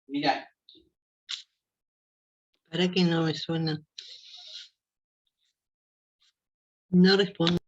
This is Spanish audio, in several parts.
Mira, ¿Para qué no me suena? No responde.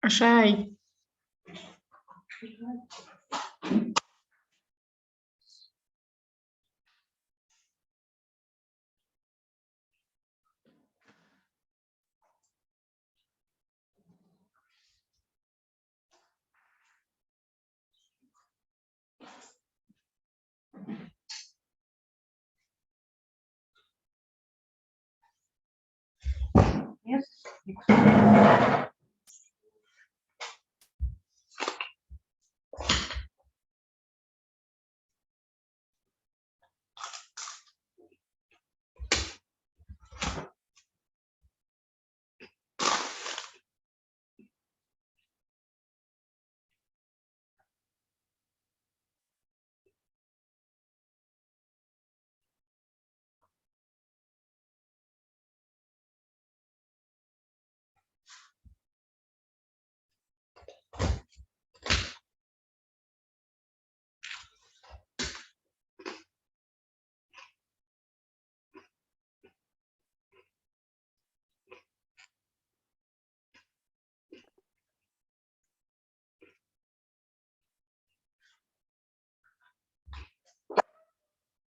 Allá hay.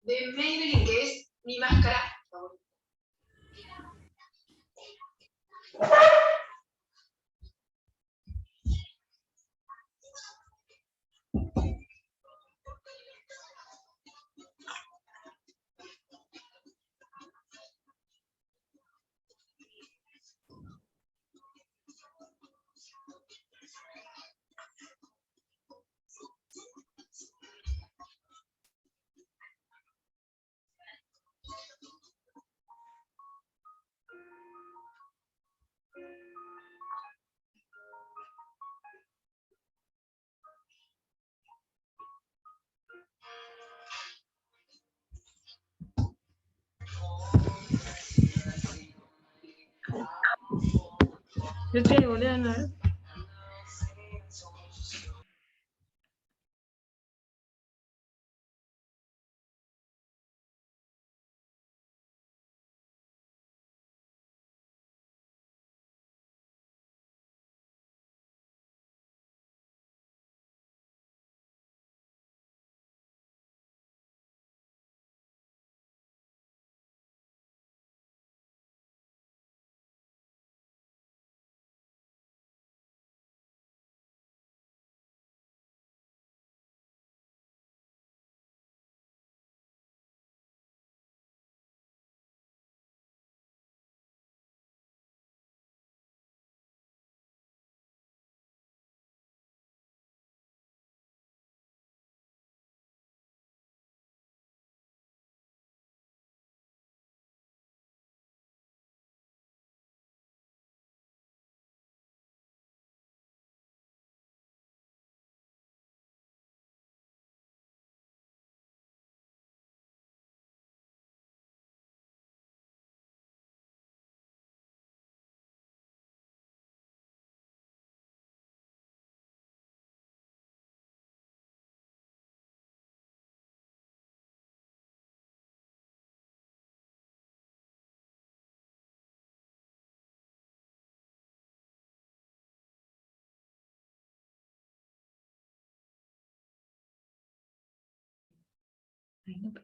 De Maybelline, que es mi máscara favorita. Yo estoy volviendo. Ay, no.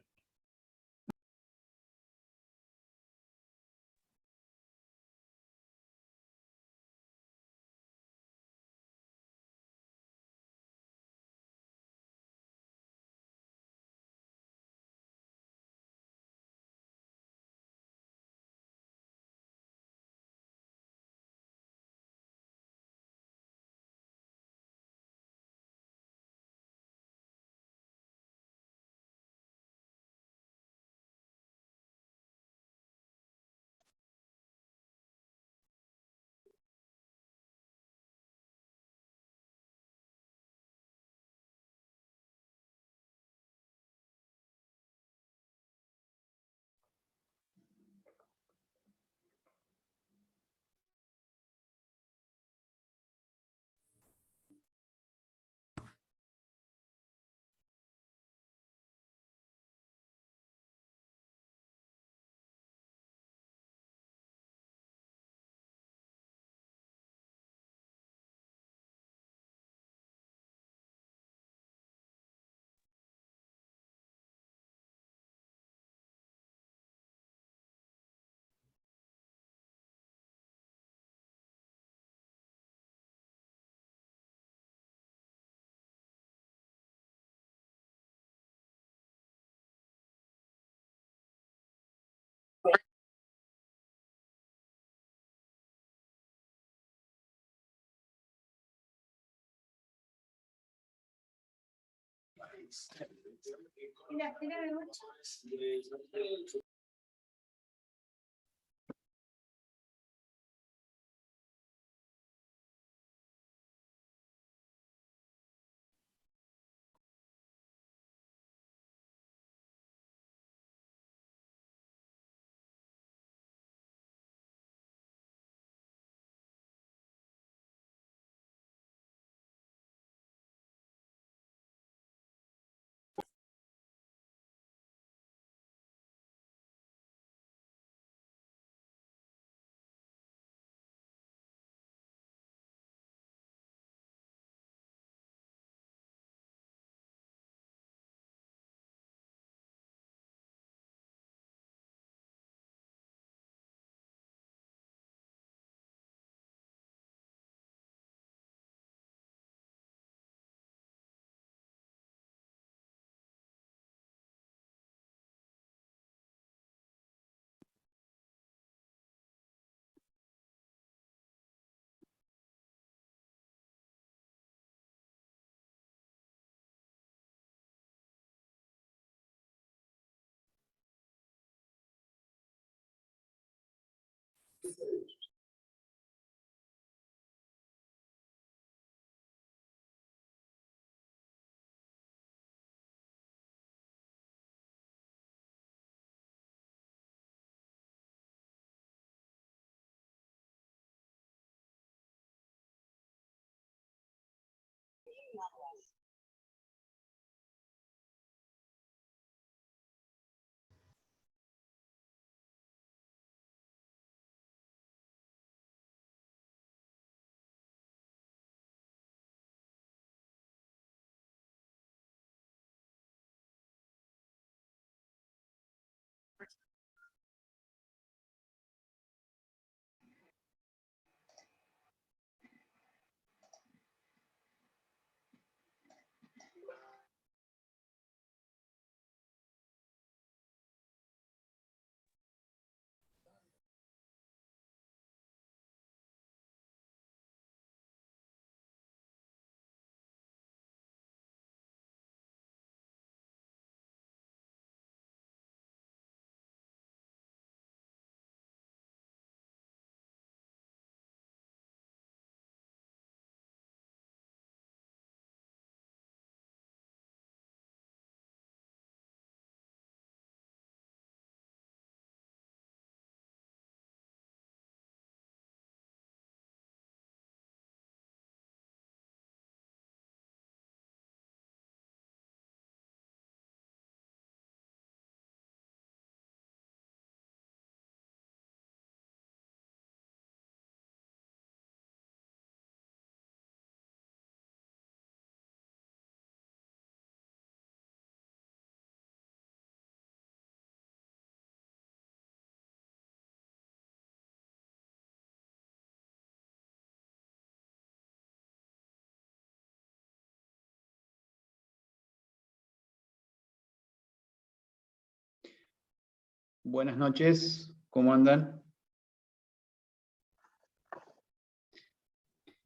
Buenas noches, ¿cómo andan?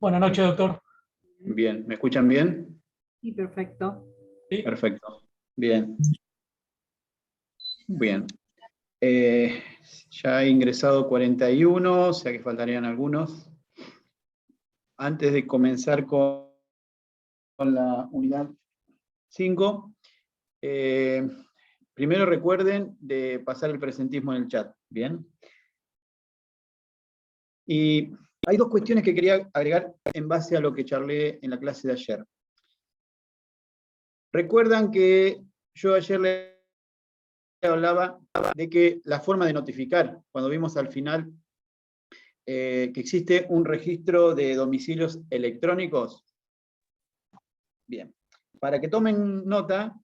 Buenas noches, doctor. Bien, ¿me escuchan bien? Sí, perfecto. Sí. Perfecto, bien. Bien. Ya he ingresado 41, o sea que faltarían algunos. Antes de comenzar con la unidad 5, primero recuerden de pasar el presentismo en el chat, ¿bien? Y hay dos cuestiones que quería agregar en base a lo que charlé en la clase de ayer. Recuerdan que yo ayer les hablaba de que la forma de notificar, cuando vimos al final que existe un registro de domicilios electrónicos. Bien, para que tomen nota,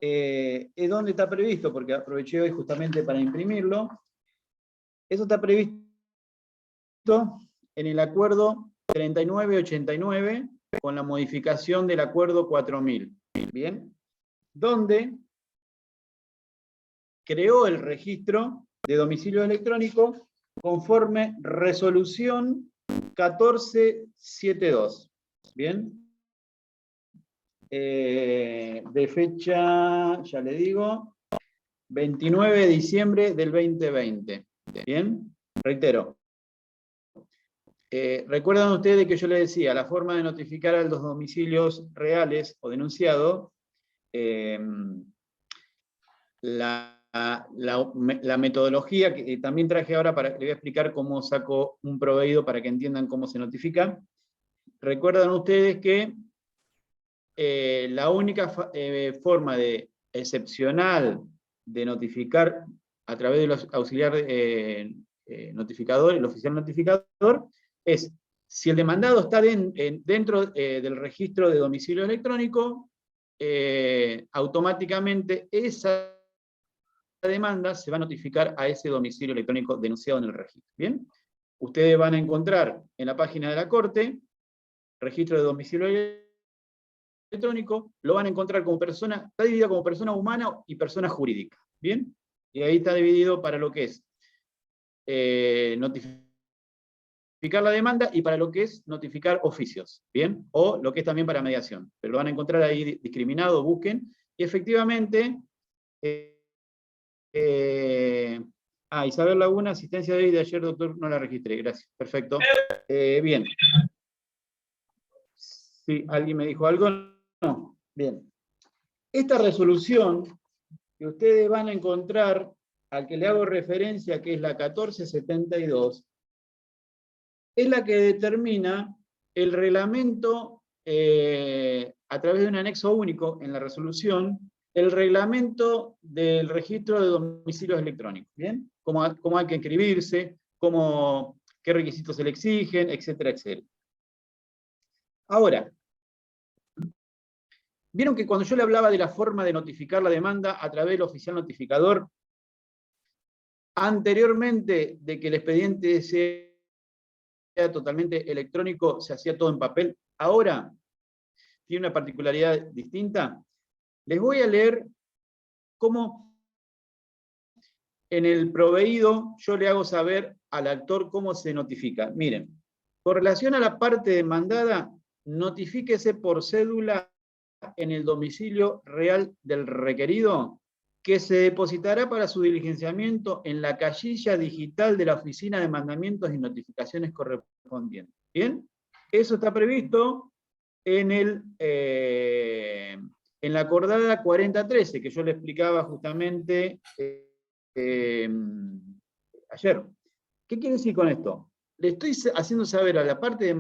es donde está previsto, porque aproveché hoy justamente para imprimirlo. Eso está previsto en el acuerdo 3989 con la modificación del acuerdo 4000. Bien, donde creó el registro de domicilio electrónico conforme resolución 1472. ¿Bien? de fecha, ya le digo, 29 de diciembre del 2020. ¿Bien? Reitero. ¿Recuerdan ustedes que yo les decía, la forma de notificar a los domicilios reales o denunciados, la metodología que también traje ahora, le voy a explicar cómo saco un proveído para que entiendan cómo se notifica? Recuerdan ustedes que la única forma excepcional de notificar a través de los auxiliares notificador, el oficial notificador, es si el demandado está dentro del registro de domicilio electrónico, automáticamente esa demanda se va a notificar a ese domicilio electrónico denunciado en el registro. ¿Bien? Ustedes van a encontrar en la página de la Corte, registro de domicilio electrónico, lo van a encontrar como persona, está dividido como persona humana y persona jurídica. ¿Bien? Y ahí está dividido para lo que es notificar la demanda y para lo que es notificar oficios, ¿bien? O lo que es también para mediación. Pero lo van a encontrar ahí discriminado, busquen. Y efectivamente, Isabel Laguna, asistencia de hoy de ayer, doctor, no la registré, gracias. Perfecto. Bien. ¿Sí? ¿Alguien me dijo algo? No. Bien. Esta resolución que ustedes van a encontrar, al que le hago referencia, que es la 1472, es la que determina el reglamento, a través de un anexo único en la resolución, el reglamento del registro de domicilios electrónicos, ¿bien? Cómo hay que inscribirse, qué requisitos se le exigen, etcétera, etcétera. Ahora, vieron que cuando yo le hablaba de la forma de notificar la demanda a través del oficial notificador, anteriormente de que el expediente sea totalmente electrónico, se hacía todo en papel. Ahora tiene una particularidad distinta. Les voy a leer cómo en el proveído yo le hago saber al actor cómo se notifica. Miren, con relación a la parte demandada, notifíquese por cédula en el domicilio real del requerido, que se depositará para su diligenciamiento en la casilla digital de la Oficina de Mandamientos y Notificaciones correspondientes. ¿Bien? Eso está previsto en la acordada 4013, que yo le explicaba justamente ayer. ¿Qué quiere decir con esto? Le estoy haciendo saber a la parte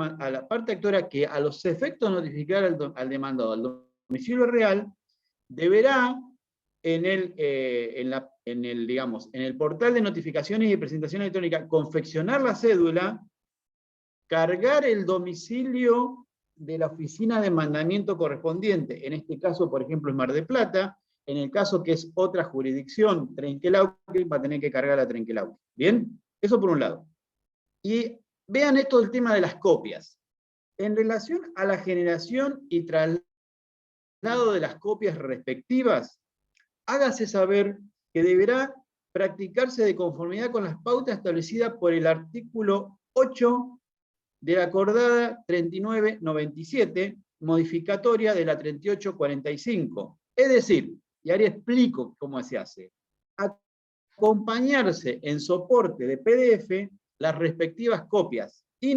actora que a los efectos de notificar al demandado al domicilio real, deberá en el portal de notificaciones y presentación electrónica confeccionar la cédula, cargar el domicilio de la oficina de mandamiento correspondiente, en este caso, por ejemplo, es Mar del Plata, en el caso que es otra jurisdicción, Trenquelauquen, va a tener que cargar a Trenquelauquen. ¿Bien? Eso por un lado. Y vean esto del tema de las copias. En relación a la generación y traslado de las copias respectivas, hágase saber que deberá practicarse de conformidad con las pautas establecidas por el artículo 8 de la acordada 3997, modificatoria de la 3845. Es decir, y ahora explico cómo se hace, acompañarse en soporte de PDF las respectivas copias y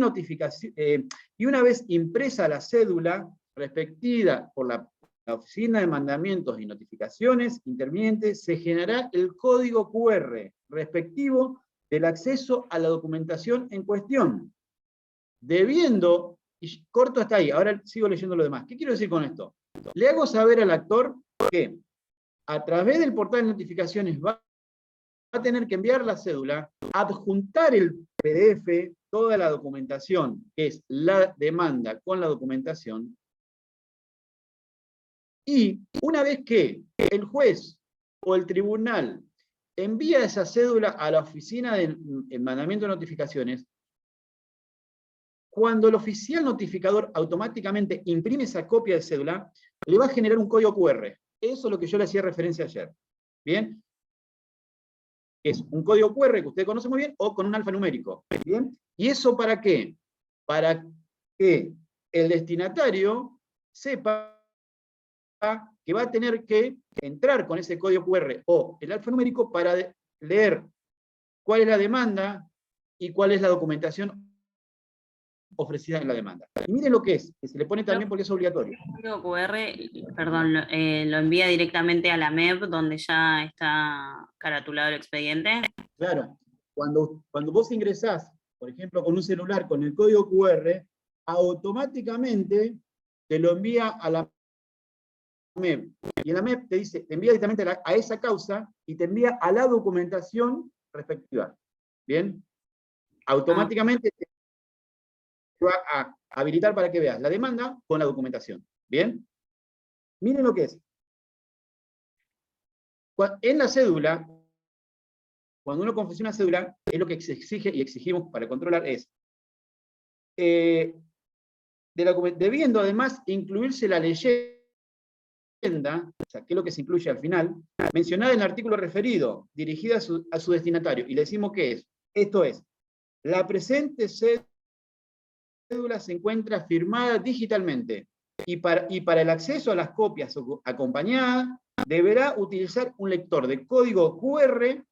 y una vez impresa la cédula respectiva por la Oficina de Mandamientos y Notificaciones intervinientes, se generará el código QR respectivo del acceso a la documentación en cuestión, debiendo, y corto hasta ahí, ahora sigo leyendo lo demás. ¿Qué quiero decir con esto? Le hago saber al actor que a través del portal de notificaciones va a tener que enviar la cédula, adjuntar el PDF, toda la documentación, que es la demanda con la documentación, y una vez que el juez o el tribunal envía esa cédula a la oficina de mandamiento de notificaciones, cuando el oficial notificador automáticamente imprime esa copia de cédula, le va a generar un código QR. Eso es lo que yo le hacía referencia ayer. ¿Bien? Es un código QR que usted conoce muy bien, o con un alfanumérico. ¿Bien? ¿Y eso para qué? Para que el destinatario sepa que va a tener que entrar con ese código QR o el alfanumérico para leer cuál es la demanda y cuál es la documentación ofrecida en la demanda. Y miren lo que es, que se le pone también porque es obligatorio. El código QR, perdón, lo envía directamente a la MEP donde ya está caratulado el expediente. Claro, cuando vos ingresás, por ejemplo, con un celular con el código QR, automáticamente te lo envía a la MEP. Y en la MEP te dice, te envía directamente a esa causa y te envía a la documentación respectiva. ¿Bien? Automáticamente te va a habilitar para que veas la demanda con la documentación. ¿Bien? Miren lo que es. En la cédula, cuando uno confecciona una cédula, es lo que se exige y exigimos para controlar es, debiendo además incluirse la leyenda, o sea, qué es lo que se incluye al final, mencionada en el artículo referido, dirigida a su destinatario, y le decimos qué es. Esto es, la presente cédula se encuentra firmada digitalmente, y para el acceso a las copias acompañadas, deberá utilizar un lector de código QR,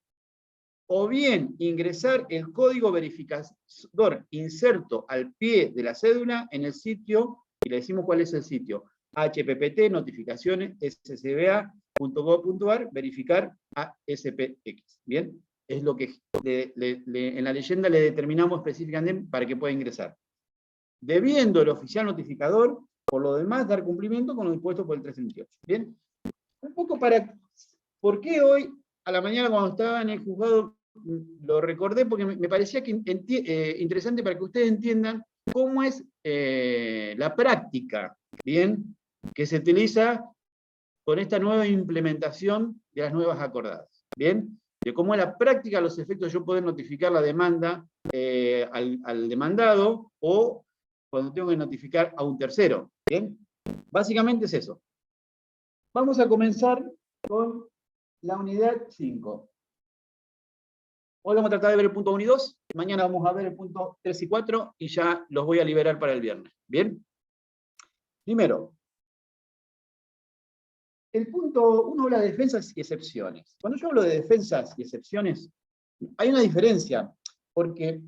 o bien ingresar el código verificador inserto al pie de la cédula en el sitio, y le decimos cuál es el sitio, hppt notificaciones sba.gov.ar verificar ASPX. ¿Bien? Es lo que en la leyenda le determinamos específicamente para que pueda ingresar. Debiendo el oficial notificador, por lo demás, dar cumplimiento con lo dispuesto por el 338. ¿Bien? Un poco ¿por qué hoy, a la mañana cuando estaba en el juzgado, lo recordé? Porque me parecía interesante para que ustedes entiendan cómo es la práctica, ¿bien?, que se utiliza con esta nueva implementación de las nuevas acordadas. ¿Bien? De cómo es la práctica, los efectos de yo poder notificar la demanda al demandado, o cuando tengo que notificar a un tercero. ¿Bien? Básicamente es eso. Vamos a comenzar con la unidad 5. Hoy vamos a tratar de ver el punto 1 y 2, mañana vamos a ver el punto 3 y 4, y ya los voy a liberar para el viernes. ¿Bien? Primero, el punto 1 habla de defensas y excepciones. Cuando yo hablo de defensas y excepciones, hay una diferencia, porque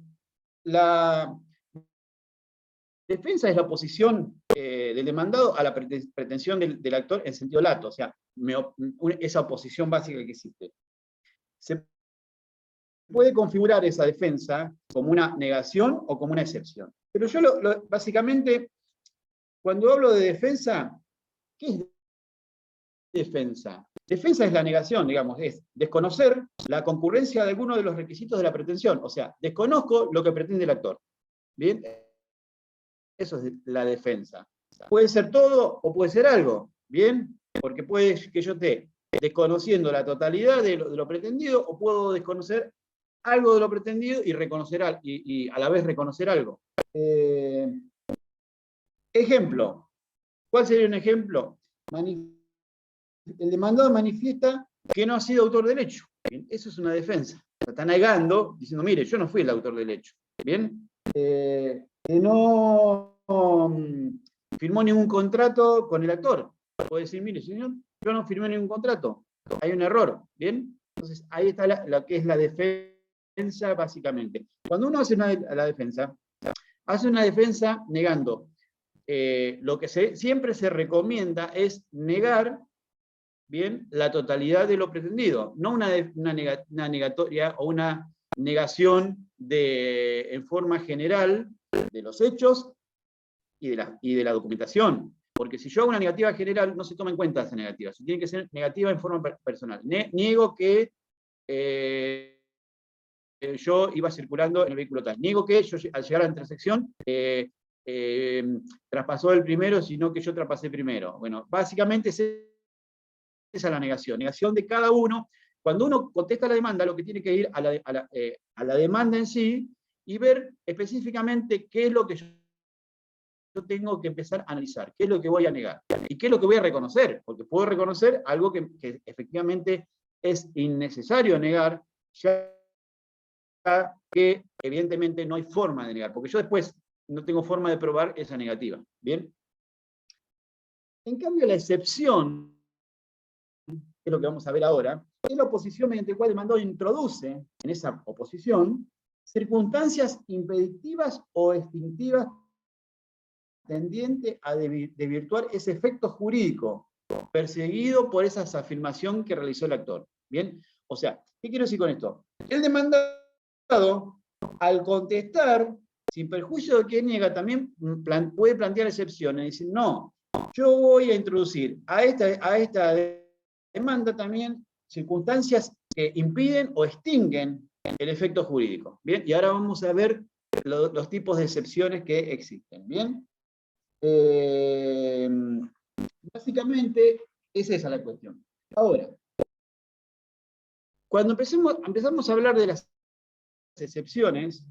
la defensa es la oposición del demandado a la pretensión del actor en sentido lato, o sea, esa oposición básica que existe. Se puede configurar esa defensa como una negación o como una excepción. Pero yo básicamente, cuando hablo de defensa, ¿qué es defensa? Defensa es la negación, digamos, es desconocer la concurrencia de alguno de los requisitos de la pretensión, o sea, desconozco lo que pretende el actor. ¿Bien? Eso es la defensa. Puede ser todo o puede ser algo, ¿bien? Porque puede que yo esté desconociendo la totalidad de lo pretendido, o puedo desconocer algo de lo pretendido y reconocer y a la vez reconocer algo. Ejemplo. ¿Cuál sería un ejemplo? El demandado manifiesta que no ha sido autor del hecho. ¿Bien? Eso es una defensa. Está negando, diciendo, mire, yo no fui el autor del hecho. ¿Bien? Que no firmó ningún contrato con el actor. Puede decir, mire, señor, yo no firmé ningún contrato. Hay un error. ¿Bien? Entonces, ahí está lo que es la defensa, básicamente. Cuando uno hace la defensa, hace una defensa negando. Lo que siempre se recomienda es negar, bien, la totalidad de lo pretendido, no una negatoria o una negación en forma general de los hechos y de la documentación. Porque si yo hago una negativa general, no se toma en cuenta esa negativa, se tiene que ser negativa en forma personal. Niego que yo iba circulando en el vehículo tal. Niego que yo al llegar a la intersección traspasó el primero, sino que yo traspasé primero. Bueno, básicamente esa es la negación. Negación de cada uno. Cuando uno contesta la demanda, lo que tiene que ir a la demanda en sí y ver específicamente qué es lo que yo tengo que empezar a analizar, qué es lo que voy a negar y qué es lo que voy a reconocer, porque puedo reconocer algo que efectivamente es innecesario negar, ya que evidentemente no hay forma de negar, porque yo después no tengo forma de probar esa negativa. ¿Bien? En cambio, la excepción, que es lo que vamos a ver ahora, es la oposición mediante la cual el demandado introduce en esa oposición circunstancias impeditivas o extintivas tendientes a desvirtuar ese efecto jurídico perseguido por esa afirmación que realizó el actor. ¿Bien? O sea, ¿qué quiero decir con esto? El demandado, al contestar, sin perjuicio de que niega, también puede plantear excepciones. Dice, no, yo voy a introducir a esta demanda también circunstancias que impiden o extinguen el efecto jurídico. ¿Bien? Y ahora vamos a ver los tipos de excepciones que existen. ¿Bien? Básicamente, es esa la cuestión. Ahora, cuando empezamos a hablar de las excepciones,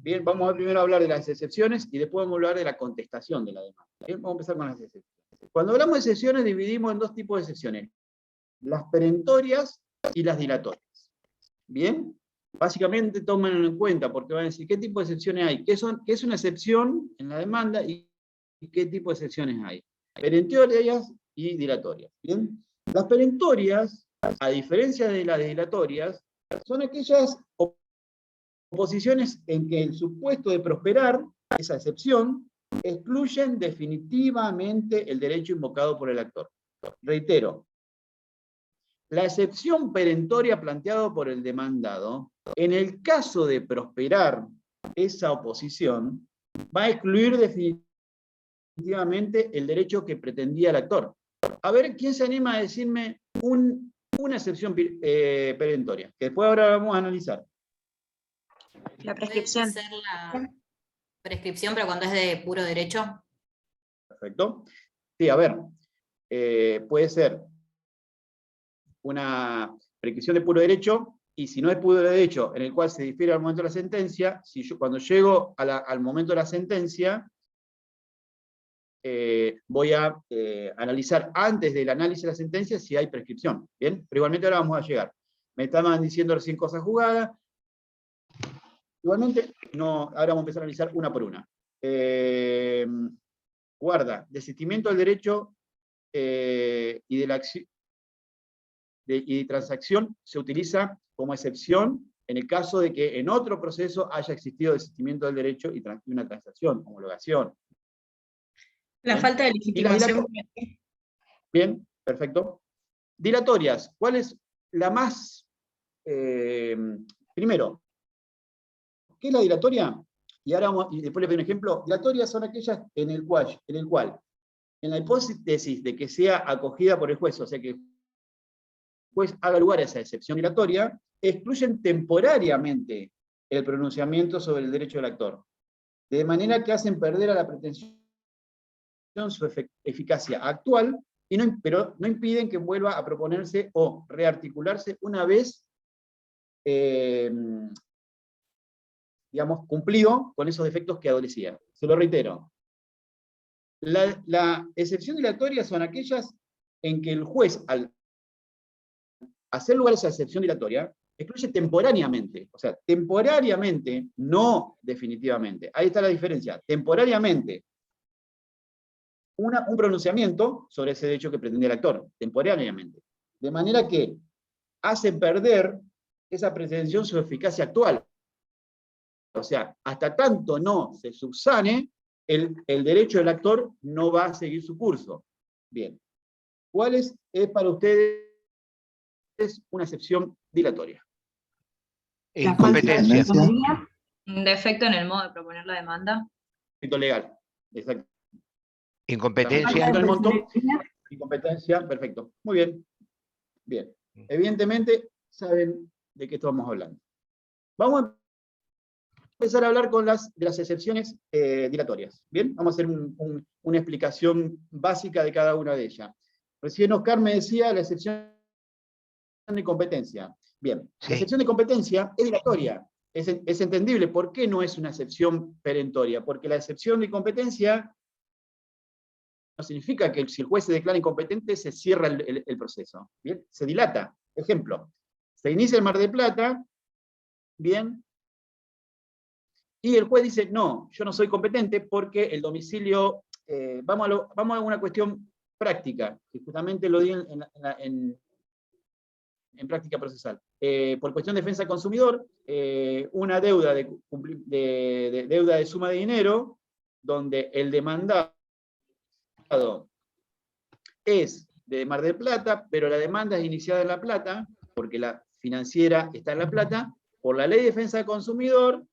bien, vamos a primero hablar de las excepciones y después vamos a hablar de la contestación de la demanda. Bien, vamos a empezar con las excepciones. Cuando hablamos de excepciones, dividimos en dos tipos de excepciones: las perentorias y las dilatorias. Bien, básicamente tómenlo en cuenta porque van a decir qué tipo de excepciones hay, qué es una excepción en la demanda y qué tipo de excepciones hay. Perentorias y dilatorias. Bien, las perentorias, a diferencia de las dilatorias, son aquellas oposiciones en que el supuesto de prosperar, esa excepción, excluyen definitivamente el derecho invocado por el actor. Reitero, la excepción perentoria planteada por el demandado, en el caso de prosperar esa oposición, va a excluir definitivamente el derecho que pretendía el actor. A ver, ¿quién se anima a decirme una excepción perentoria? Que después ahora vamos a analizar. La prescripción. ¿Puede ser la prescripción, pero cuando es de puro derecho? Perfecto. Sí, a ver, puede ser una prescripción de puro derecho, y si no es puro derecho, en el cual se difiere al momento de la sentencia, cuando llego al momento de la sentencia, voy a analizar antes del análisis de la sentencia si hay prescripción. ¿Bien? Pero igualmente ahora vamos a llegar. Me estaban diciendo recién cosas jugadas. Igualmente, no, ahora vamos a empezar a analizar una por una. Guarda, desistimiento del derecho y de la acción y transacción se utiliza como excepción en el caso de que en otro proceso haya existido desistimiento del derecho y una transacción, homologación. La Bien. falta de Y las legitimación. Bien, perfecto. Dilatorias, ¿cuál es la más... primero, ¿qué es la dilatoria? Y ahora y después le pido un ejemplo. Dilatorias son aquellas en el cual, en la hipótesis de que sea acogida por el juez, o sea que el juez haga lugar a esa excepción dilatoria, excluyen temporariamente el pronunciamiento sobre el derecho del actor, de manera que hacen perder a la pretensión su eficacia actual, pero no impiden que vuelva a proponerse o rearticularse una vez digamos, cumplido con esos defectos que adolecía. Se lo reitero. La excepción dilatoria son aquellas en que el juez, al hacer lugar a esa excepción dilatoria, excluye temporariamente, o sea, temporariamente, no definitivamente. Ahí está la diferencia. Temporariamente, un pronunciamiento sobre ese derecho que pretendía el actor, temporariamente. De manera que hace perder esa pretensión su eficacia actual. O sea, hasta tanto no se subsane, el derecho del actor no va a seguir su curso. Bien. ¿Cuál es para ustedes una excepción dilatoria? Incompetencia. Un defecto en el modo de proponer la demanda. Defecto legal. Exacto. Incompetencia. El monto, incompetencia, perfecto. Muy bien. Bien. Evidentemente, saben de qué estamos hablando. Vamos a empezar a hablar de las excepciones dilatorias. ¿Bien? Vamos a hacer una explicación básica de cada una de ellas. Recién Oscar me decía la excepción de competencia. Bien, Sí. la excepción de competencia es dilatoria. Es entendible. ¿Por qué no es una excepción perentoria? Porque la excepción de competencia no significa que si el juez se declara incompetente se cierra el proceso. ¿Bien? Se dilata. Ejemplo, se inicia el Mar del Plata, bien, y el juez dice, no, yo no soy competente porque el domicilio, vamos a una cuestión práctica, que justamente lo di en práctica procesal. Por cuestión de defensa del consumidor, una deuda deuda de suma de dinero, donde el demandado es de Mar del Plata, pero la demanda es iniciada en La Plata, porque la financiera está en La Plata. Por la ley de defensa del consumidor,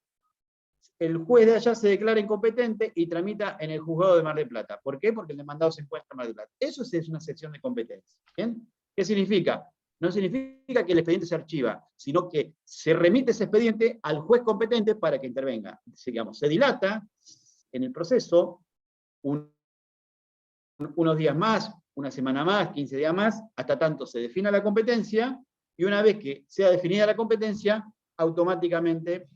el juez de allá se declara incompetente y tramita en el juzgado de Mar del Plata. ¿Por qué? Porque el demandado se encuentra en Mar del Plata. Eso es una excepción de competencia. ¿Bien? ¿Qué significa? No significa que el expediente se archiva, sino que se remite ese expediente al juez competente para que intervenga. Digamos, se dilata en el proceso unos días más, una semana más, 15 días más, hasta tanto se defina la competencia, y una vez que sea definida la competencia, automáticamente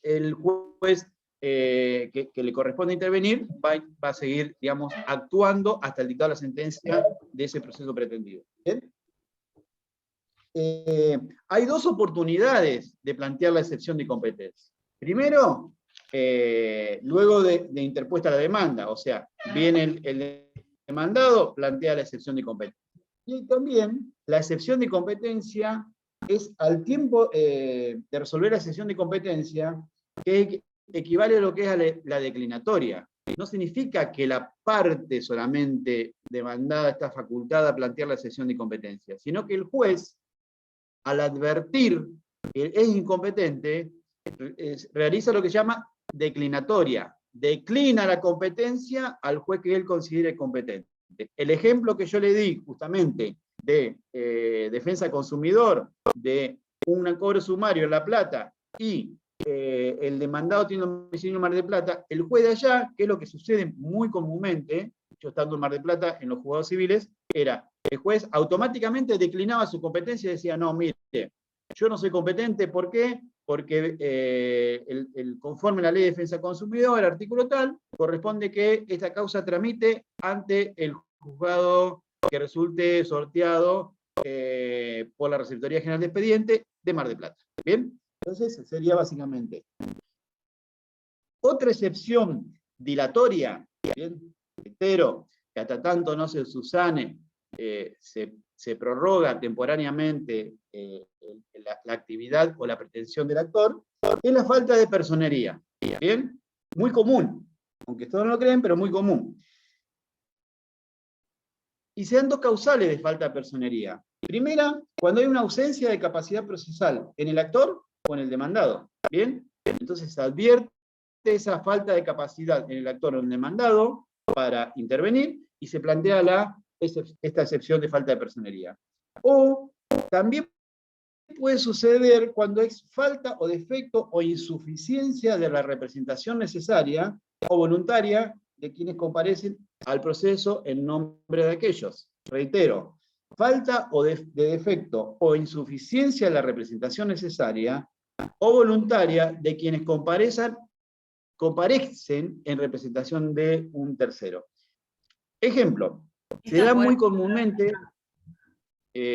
el juez que le corresponde intervenir va a seguir, digamos, actuando hasta el dictado de la sentencia de ese proceso pretendido. ¿Bien? Hay dos oportunidades de plantear la excepción de competencia. Primero, luego de interpuesta la demanda, o sea, viene el demandado, plantea la excepción de competencia. Y también la excepción de competencia es al tiempo de resolver la excepción de competencia, que equivale a lo que es la declinatoria. No significa que la parte solamente demandada está facultada a plantear la excepción de competencia, sino que el juez, al advertir que es incompetente, realiza lo que se llama declinatoria. Declina la competencia al juez que él considere competente. El ejemplo que yo le di justamente de defensa del consumidor, de un cobro sumario en La Plata, y el demandado tiene un domicilio en Mar del Plata, el juez de allá, que es lo que sucede muy comúnmente, yo estando en Mar del Plata en los juzgados civiles, era el juez automáticamente declinaba su competencia y decía, no, mire, yo no soy competente, ¿por qué? Porque conforme a la ley de defensa del consumidor, el artículo tal, corresponde que esta causa tramite ante el juzgado que resulte sorteado por la Receptoría General de Expediente de Mar del Plata. ¿Bien? Entonces sería básicamente. Otra excepción dilatoria, ¿bien? Reitero, que hasta tanto no se subsane, se prorroga temporariamente la actividad o la pretensión del actor, es la falta de personería. ¿Bien? Muy común, aunque todos no lo creen, pero muy común. Y se dan dos causales de falta de personería. Primera, cuando hay una ausencia de capacidad procesal en el actor o en el demandado. ¿Bien? Entonces se advierte esa falta de capacidad en el actor o en el demandado para intervenir y se plantea esta excepción de falta de personería. O también puede suceder cuando hay falta o defecto o insuficiencia de la representación necesaria o voluntaria de quienes comparecen al proceso en nombre de aquellos. Reitero, falta de defecto o insuficiencia de la representación necesaria o voluntaria de quienes comparecen en representación de un tercero. Ejemplo, se da muy comúnmente,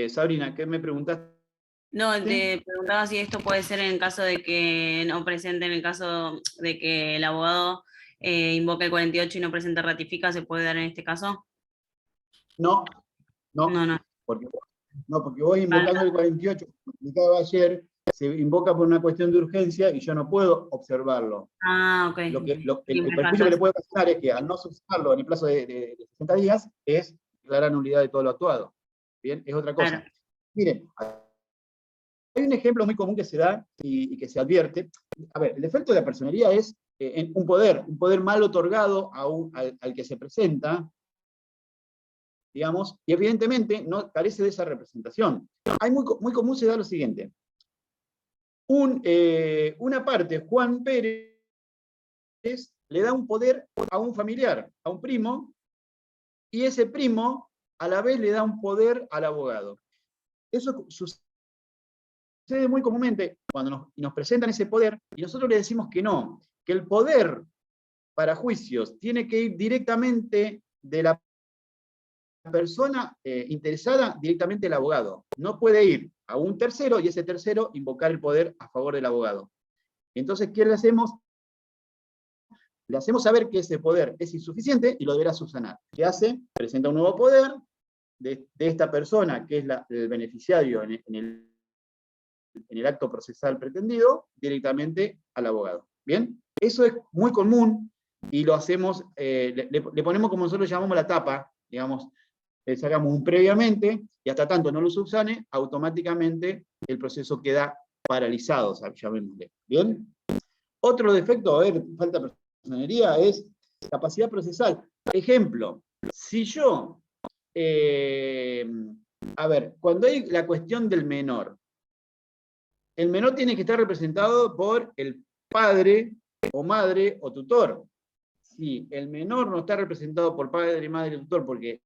Sabrina, ¿qué me preguntaste? No, te preguntaba si esto puede ser en caso de que no presente, en el caso de que el abogado invoque el 48 y no presente ratifica, ¿se puede dar en este caso? No. Porque vos invocando el 48, como explicaba ayer, se invoca por una cuestión de urgencia y yo no puedo observarlo. Ah, ok. El perjuicio que le puede pasar es que al no subsanarlo en el plazo de 60 días es declarar nulidad de todo lo actuado. Bien, es otra cosa. Claro. Miren, hay un ejemplo muy común que se da y que se advierte. A ver, el defecto de la personería es un poder mal otorgado al que se presenta, digamos, y evidentemente no carece de esa representación. Muy común se da lo siguiente. Una parte, Juan Pérez, le da un poder a un familiar, a un primo, y ese primo a la vez le da un poder al abogado. Eso sucede muy comúnmente cuando nos presentan ese poder y nosotros le decimos que no, que el poder para juicios tiene que ir directamente de la persona interesada directamente al abogado. No puede ir a un tercero y ese tercero invocar el poder a favor del abogado. Entonces, ¿qué le hacemos? Le hacemos saber que ese poder es insuficiente y lo deberá subsanar. ¿Qué hace? Presenta un nuevo poder de esta persona, que es el beneficiario en el acto procesal pretendido, directamente al abogado. ¿Bien? Eso es muy común y lo hacemos, le ponemos como nosotros llamamos la tapa, digamos, le sacamos un previamente y hasta tanto no lo subsane, automáticamente el proceso queda paralizado, llamémosle. ¿Bien? Otro defecto, a ver, falta de personería, es capacidad procesal. Ejemplo, si yo, a ver, cuando hay la cuestión del menor, el menor tiene que estar representado por el padre o madre o tutor. Si el menor no está representado por padre, madre o tutor porque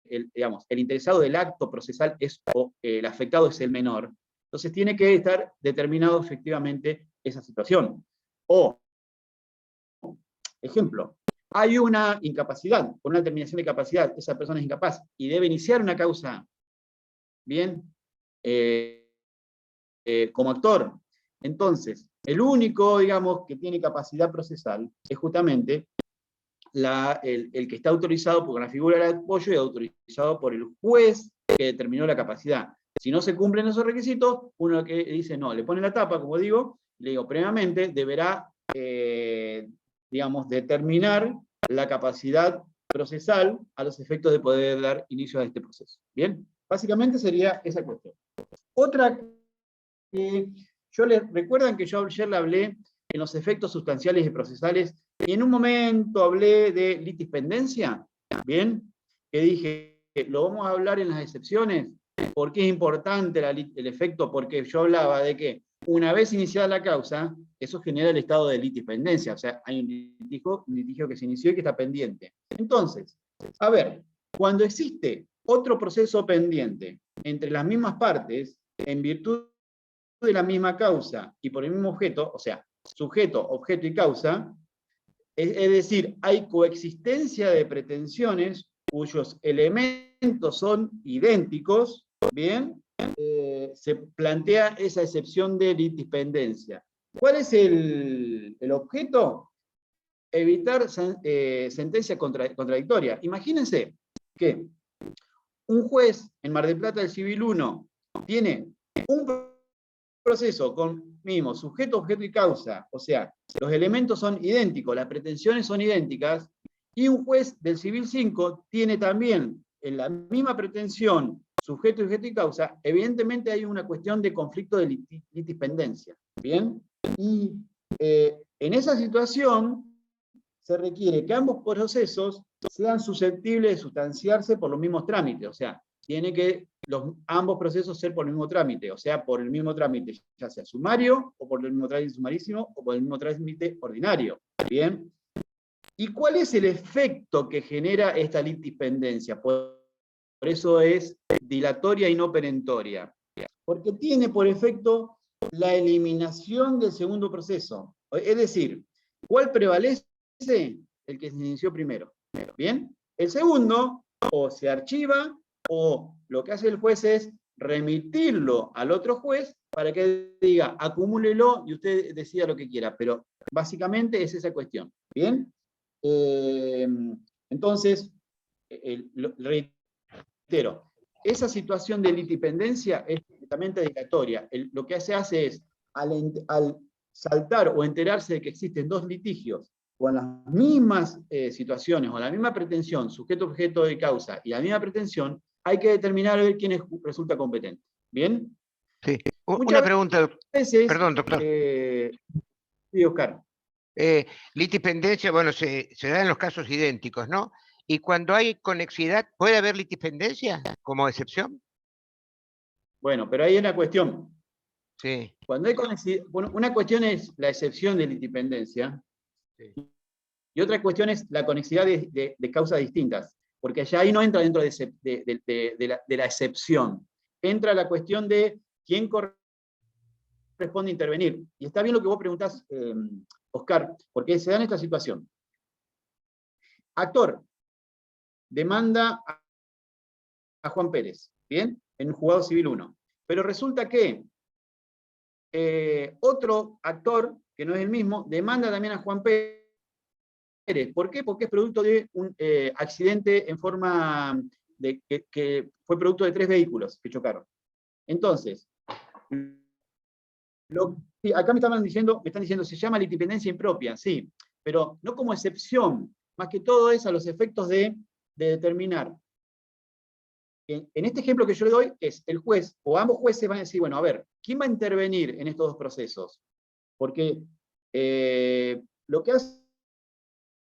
el interesado del acto procesal el afectado es el menor, entonces tiene que estar determinado efectivamente esa situación. O, ejemplo, hay una incapacidad, por una determinación de capacidad, esa persona es incapaz y debe iniciar una causa, bien, como actor. Entonces, el único, digamos, que tiene capacidad procesal es justamente el que está autorizado por la figura de apoyo y autorizado por el juez que determinó la capacidad. Si no se cumplen esos requisitos, uno que dice no, le pone la tapa, como digo, le digo, previamente deberá, digamos, determinar la capacidad procesal a los efectos de poder dar inicio a este proceso. ¿Bien? Básicamente sería esa cuestión. Otra que recuerdan que yo ayer le hablé en los efectos sustanciales y procesales, y en un momento hablé de litispendencia, ¿bien? Que dije, lo vamos a hablar en las excepciones, porque es importante el efecto, porque yo hablaba de que una vez iniciada la causa, eso genera el estado de litispendencia, o sea, hay un litigio que se inició y que está pendiente. Entonces, a ver, cuando existe otro proceso pendiente entre las mismas partes, en virtud de la misma causa y por el mismo objeto, o sea, sujeto, objeto y causa, es decir, hay coexistencia de pretensiones cuyos elementos son idénticos, ¿bien? Se plantea esa excepción de litispendencia. ¿Cuál es el objeto? Evitar sentencia contradictoria. Imagínense que un juez en Mar del Plata del Civil 1 tiene un proceso con mismo sujeto, objeto y causa, o sea, los elementos son idénticos, las pretensiones son idénticas, y un juez del Civil 5 tiene también en la misma pretensión sujeto, objeto y causa, evidentemente hay una cuestión de conflicto de litispendencia. ¿Bien? Y en esa situación se requiere que ambos procesos sean susceptibles de sustanciarse por los mismos trámites, o sea, tiene que ambos procesos ser por el mismo trámite, o sea, por el mismo trámite, ya sea sumario, o por el mismo trámite sumarísimo, o por el mismo trámite ordinario. ¿Bien? ¿Y cuál es el efecto que genera esta litispendencia? Por eso es dilatoria y no perentoria. Porque tiene por efecto la eliminación del segundo proceso. Es decir, ¿cuál prevalece? El que se inició primero. ¿Bien? El segundo, o se archiva, o lo que hace el juez es remitirlo al otro juez para que diga, acumúlelo y usted decida lo que quiera, pero básicamente es esa cuestión. ¿Bien? Entonces, reitero, esa situación de litipendencia es completamente dilatoria. Lo que se hace es, al saltar o enterarse de que existen dos litigios con las mismas situaciones, o la misma pretensión, sujeto, objeto y causa, y la misma pretensión, hay que determinar a ver quién resulta competente. ¿Bien? Sí. Muchas Una pregunta, veces, perdón, doctor. Sí, Oscar. Litispendencia, bueno, se da en los casos idénticos, ¿no? Y cuando hay conexidad, ¿puede haber litispendencia como excepción? Bueno, pero hay una cuestión. Sí. Cuando hay conexidad, bueno, una cuestión es la excepción de litispendencia, Sí. y otra cuestión es la conexidad de causas distintas, porque allá ahí no entra dentro de la excepción. Entra la cuestión de quién corresponde intervenir. Y está bien lo que vos preguntás, Oscar, porque se da en esta situación. Actor demanda a Juan Pérez, ¿bien? En un juzgado civil 1. Pero resulta que otro actor, que no es el mismo, demanda también a Juan Pérez ¿Por qué? Porque es producto de un accidente en forma de que fue producto de 3 vehículos que chocaron. Entonces, sí, acá me están diciendo, se llama litipendencia impropia, sí, pero no como excepción, más que todo es a los efectos de determinar. En este ejemplo que yo le doy, es el juez, o ambos jueces van a decir, bueno, a ver, ¿quién va a intervenir en estos dos procesos? Porque lo que hace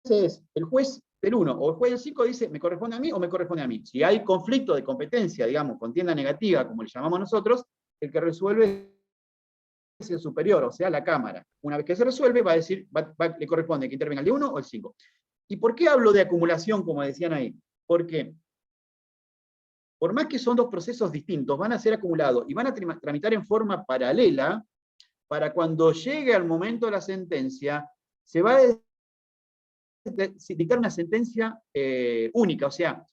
es, el juez del 1 o el juez del 5 dice, ¿me corresponde a mí o me corresponde a mí? Si hay conflicto de competencia, digamos, contienda negativa, como le llamamos nosotros, el que resuelve es el superior, o sea, la Cámara. Una vez que se resuelve, va a decir, le corresponde que intervenga el de 1 o el 5. ¿Y por qué hablo de acumulación, como decían ahí? Porque por más que son dos procesos distintos, van a ser acumulados y van a tramitar en forma paralela, para cuando llegue al momento de la sentencia, se va a dictar una sentencia única, o sea,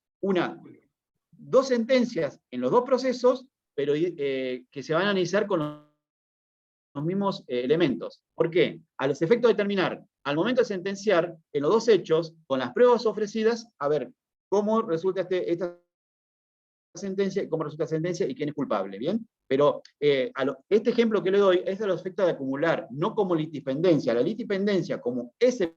dos sentencias en los dos procesos, pero que se van a analizar con los mismos elementos. ¿Por qué? A los efectos de determinar, al momento de sentenciar, en los dos hechos, con las pruebas ofrecidas, a ver cómo resulta esta sentencia, cómo resulta la sentencia y quién es culpable, ¿bien? Pero este ejemplo que le doy es a los efectos de acumular, no como litipendencia. La litipendencia como excepción,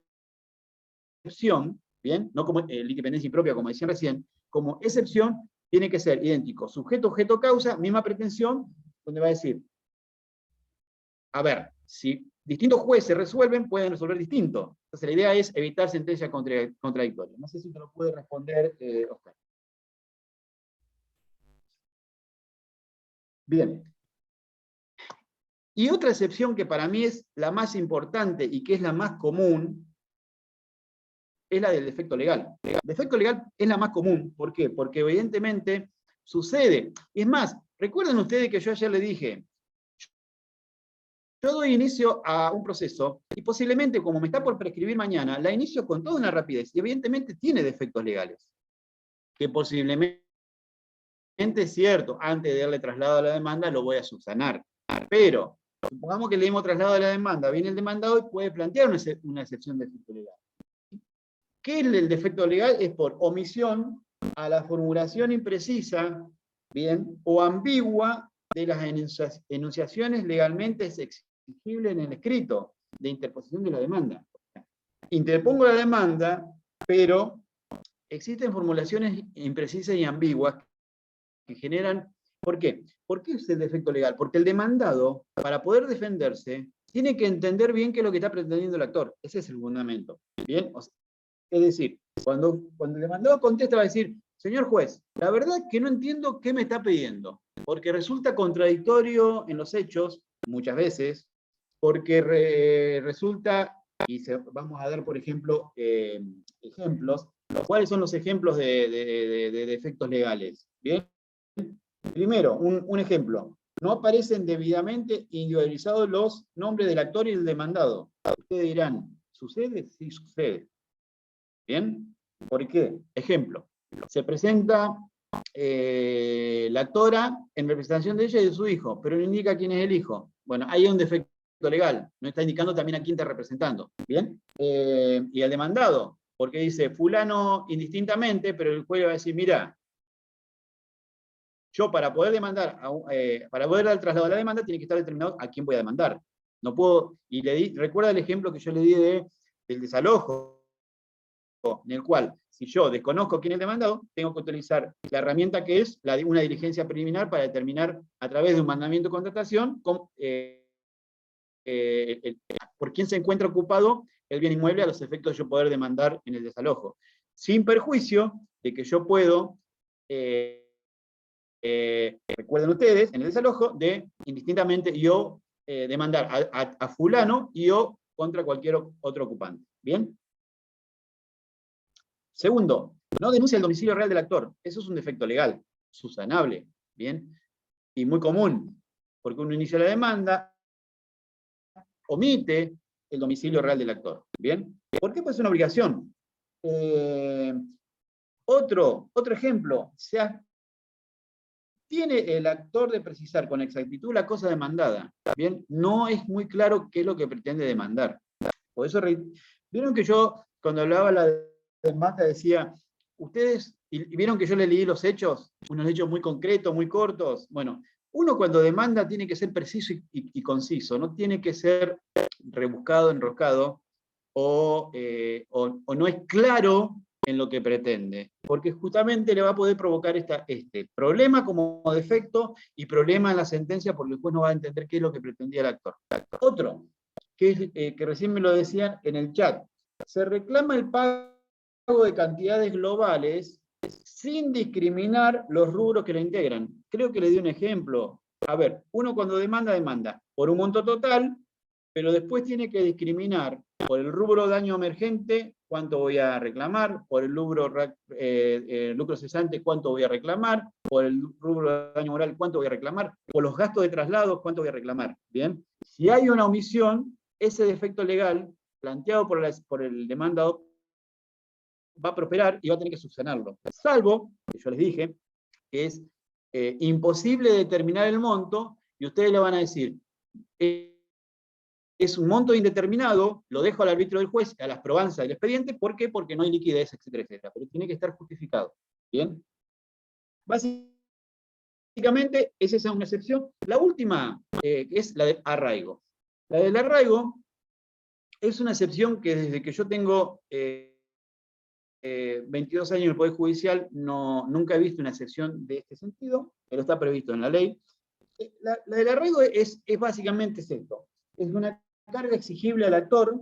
¿bien? No como litipendencia impropia, como decían recién, como excepción tiene que ser idéntico. Sujeto, objeto, causa, misma pretensión, donde va a decir, a ver, si distintos jueces resuelven, pueden resolver distinto. Entonces la idea es evitar sentencias contradictorias. No sé si te lo puede responder, Oscar. Bien. Y otra excepción que para mí es la más importante y que es la más común, es la del defecto legal. El defecto legal es la más común. ¿Por qué? Porque evidentemente sucede. Es más, recuerden ustedes que yo ayer le dije, yo doy inicio a un proceso y posiblemente, como me está por prescribir mañana, la inicio con toda una rapidez y evidentemente tiene defectos legales. Que posiblemente es cierto, antes de darle traslado a la demanda lo voy a subsanar. Pero, supongamos que le dimos traslado a la demanda, viene el demandado y puede plantear una excepción de defecto legal. ¿Qué es el defecto legal? Es por omisión a la formulación imprecisa, bien, o ambigua de las enunciaciones legalmente exigibles en el escrito de interposición de la demanda. Interpongo la demanda, pero existen formulaciones imprecisas y ambiguas que generan... ¿Por qué? ¿Por qué es el defecto legal? Porque el demandado, para poder defenderse, tiene que entender bien qué es lo que está pretendiendo el actor. Ese es el fundamento. ¿Bien? O sea, es decir, cuando el demandado contesta va a decir, señor juez, la verdad es que no entiendo qué me está pidiendo, porque resulta contradictorio en los hechos, muchas veces, porque resulta, y vamos a dar, por ejemplo, ejemplos. ¿Cuáles son los ejemplos de defectos legales? ¿Bien? Primero, un ejemplo. No aparecen debidamente individualizados los nombres del actor y del demandado. Ustedes dirán, ¿sucede? Sí, sucede. ¿Bien? ¿Por qué? Ejemplo. Se presenta la actora en representación de ella y de su hijo, pero no indica quién es el hijo. Bueno, ahí hay un defecto legal. No está indicando también a quién está representando. ¿Bien? Y el demandado, porque dice fulano indistintamente, pero el juez va a decir, mira, yo para poder demandar, para poder dar el traslado a la demanda, tiene que estar determinado a quién voy a demandar. No puedo, y recuerda el ejemplo que yo le di del desalojo, en el cual, si yo desconozco quién es el demandado, tengo que utilizar la herramienta que es una diligencia preliminar para determinar, a través de un mandamiento de contratación, por quién se encuentra ocupado el bien inmueble a los efectos de yo poder demandar en el desalojo. Sin perjuicio de que yo puedo... recuerden ustedes, en el desalojo, de indistintamente yo demandar a fulano y yo contra cualquier otro ocupante. ¿Bien? Segundo, no denuncia el domicilio real del actor. Eso es un defecto legal, subsanable. ¿Bien? Y muy común, porque uno inicia la demanda, omite el domicilio real del actor. ¿Bien? ¿Por qué? Pues es una obligación. Otro ejemplo, tiene el actor de precisar con exactitud la cosa demandada. Bien, no es muy claro qué es lo que pretende demandar. Por eso, vieron que yo cuando hablaba la demanda decía, ustedes, y vieron que yo le leí los hechos, unos hechos muy concretos, muy cortos. Bueno, uno cuando demanda tiene que ser preciso y conciso, no tiene que ser rebuscado, enroscado, o no es claro en lo que pretende, porque justamente le va a poder provocar este problema como defecto y problema en la sentencia, porque después no va a entender qué es lo que pretendía el actor. Otro, que recién me lo decían en el chat, se reclama el pago de cantidades globales sin discriminar los rubros que lo integran. Creo que le di un ejemplo. A ver, uno cuando demanda por un monto total, pero después tiene que discriminar por el rubro daño emergente, cuánto voy a reclamar, por el rubro lucro cesante, cuánto voy a reclamar, por el rubro daño moral, cuánto voy a reclamar, por los gastos de traslado, cuánto voy a reclamar. ¿Bien? Si hay una omisión, ese defecto legal planteado por el demandado va a prosperar y va a tener que subsanarlo. Salvo, que yo les dije, que es imposible determinar el monto, y ustedes le van a decir, es un monto indeterminado, lo dejo al arbitrio del juez, a las probanzas del expediente. ¿Por qué? Porque no hay liquidez, etcétera, etcétera. Pero tiene que estar justificado. ¿Bien? Básicamente, esa es una excepción. La última es la del arraigo. La del arraigo es una excepción que desde que yo tengo 22 años en el Poder Judicial, nunca he visto una excepción de este sentido, pero está previsto en la ley. La del arraigo es básicamente esto. Es una carga exigible al actor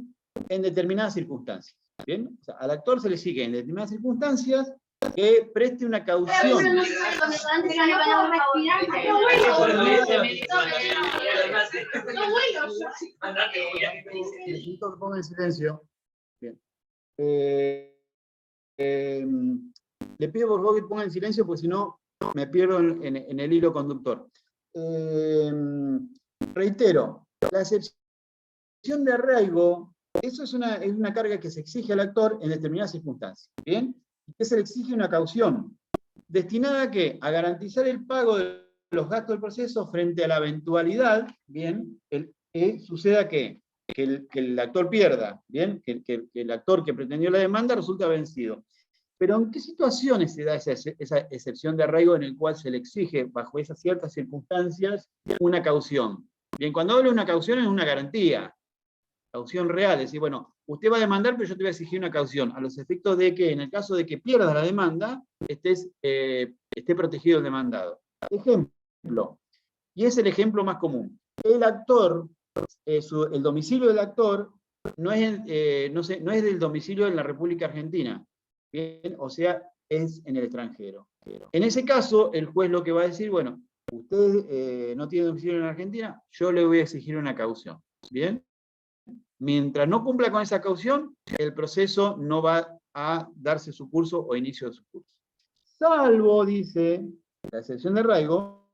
en determinadas circunstancias. ¿Bien? O sea, al actor se le exige en determinadas circunstancias que preste una caución. Necesito que pongan silencio. Bien. Le pido por favor que pongan silencio, porque si no me pierdo en el hilo conductor. Reitero, la excepción de arraigo, eso es una carga que se exige al actor en determinadas circunstancias. ¿Bien? Que se le exige una caución, destinada a ¿qué? A garantizar el pago de los gastos del proceso frente a la eventualidad, ¿bien? Que suceda que el actor pierda, ¿bien? Que el actor que pretendió la demanda resulta vencido. Pero ¿en qué situaciones se da esa excepción de arraigo en el cual se le exige, bajo esas ciertas circunstancias, una caución? Bien, cuando hablo de una caución es una garantía, caución real, es decir, bueno, usted va a demandar, pero yo te voy a exigir una caución, a los efectos de que, en el caso de que pierdas la demanda, esté protegido el demandado. Ejemplo, y es el ejemplo más común. El actor, el domicilio del actor no es del domicilio en la República Argentina, ¿bien? O sea, es en el extranjero. En ese caso, el juez lo que va a decir, bueno, usted no tiene domicilio en la Argentina, yo le voy a exigir una caución. ¿Bien? Mientras no cumpla con esa caución, el proceso no va a darse su curso o inicio de su curso. Salvo, dice la excepción de arraigo,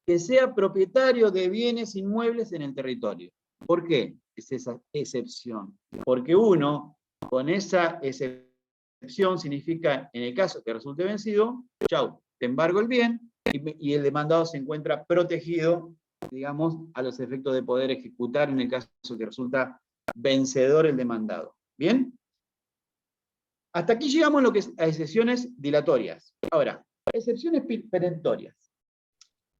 que sea propietario de bienes inmuebles en el territorio. ¿Por qué es esa excepción? Porque uno, con esa excepción, significa, en el caso que resulte vencido, chau, te embargo el bien, y el demandado se encuentra protegido, digamos, a los efectos de poder ejecutar en el caso que resulta vencedor el demandado. ¿Bien? Hasta aquí llegamos a excepciones dilatorias. Ahora, excepciones perentorias.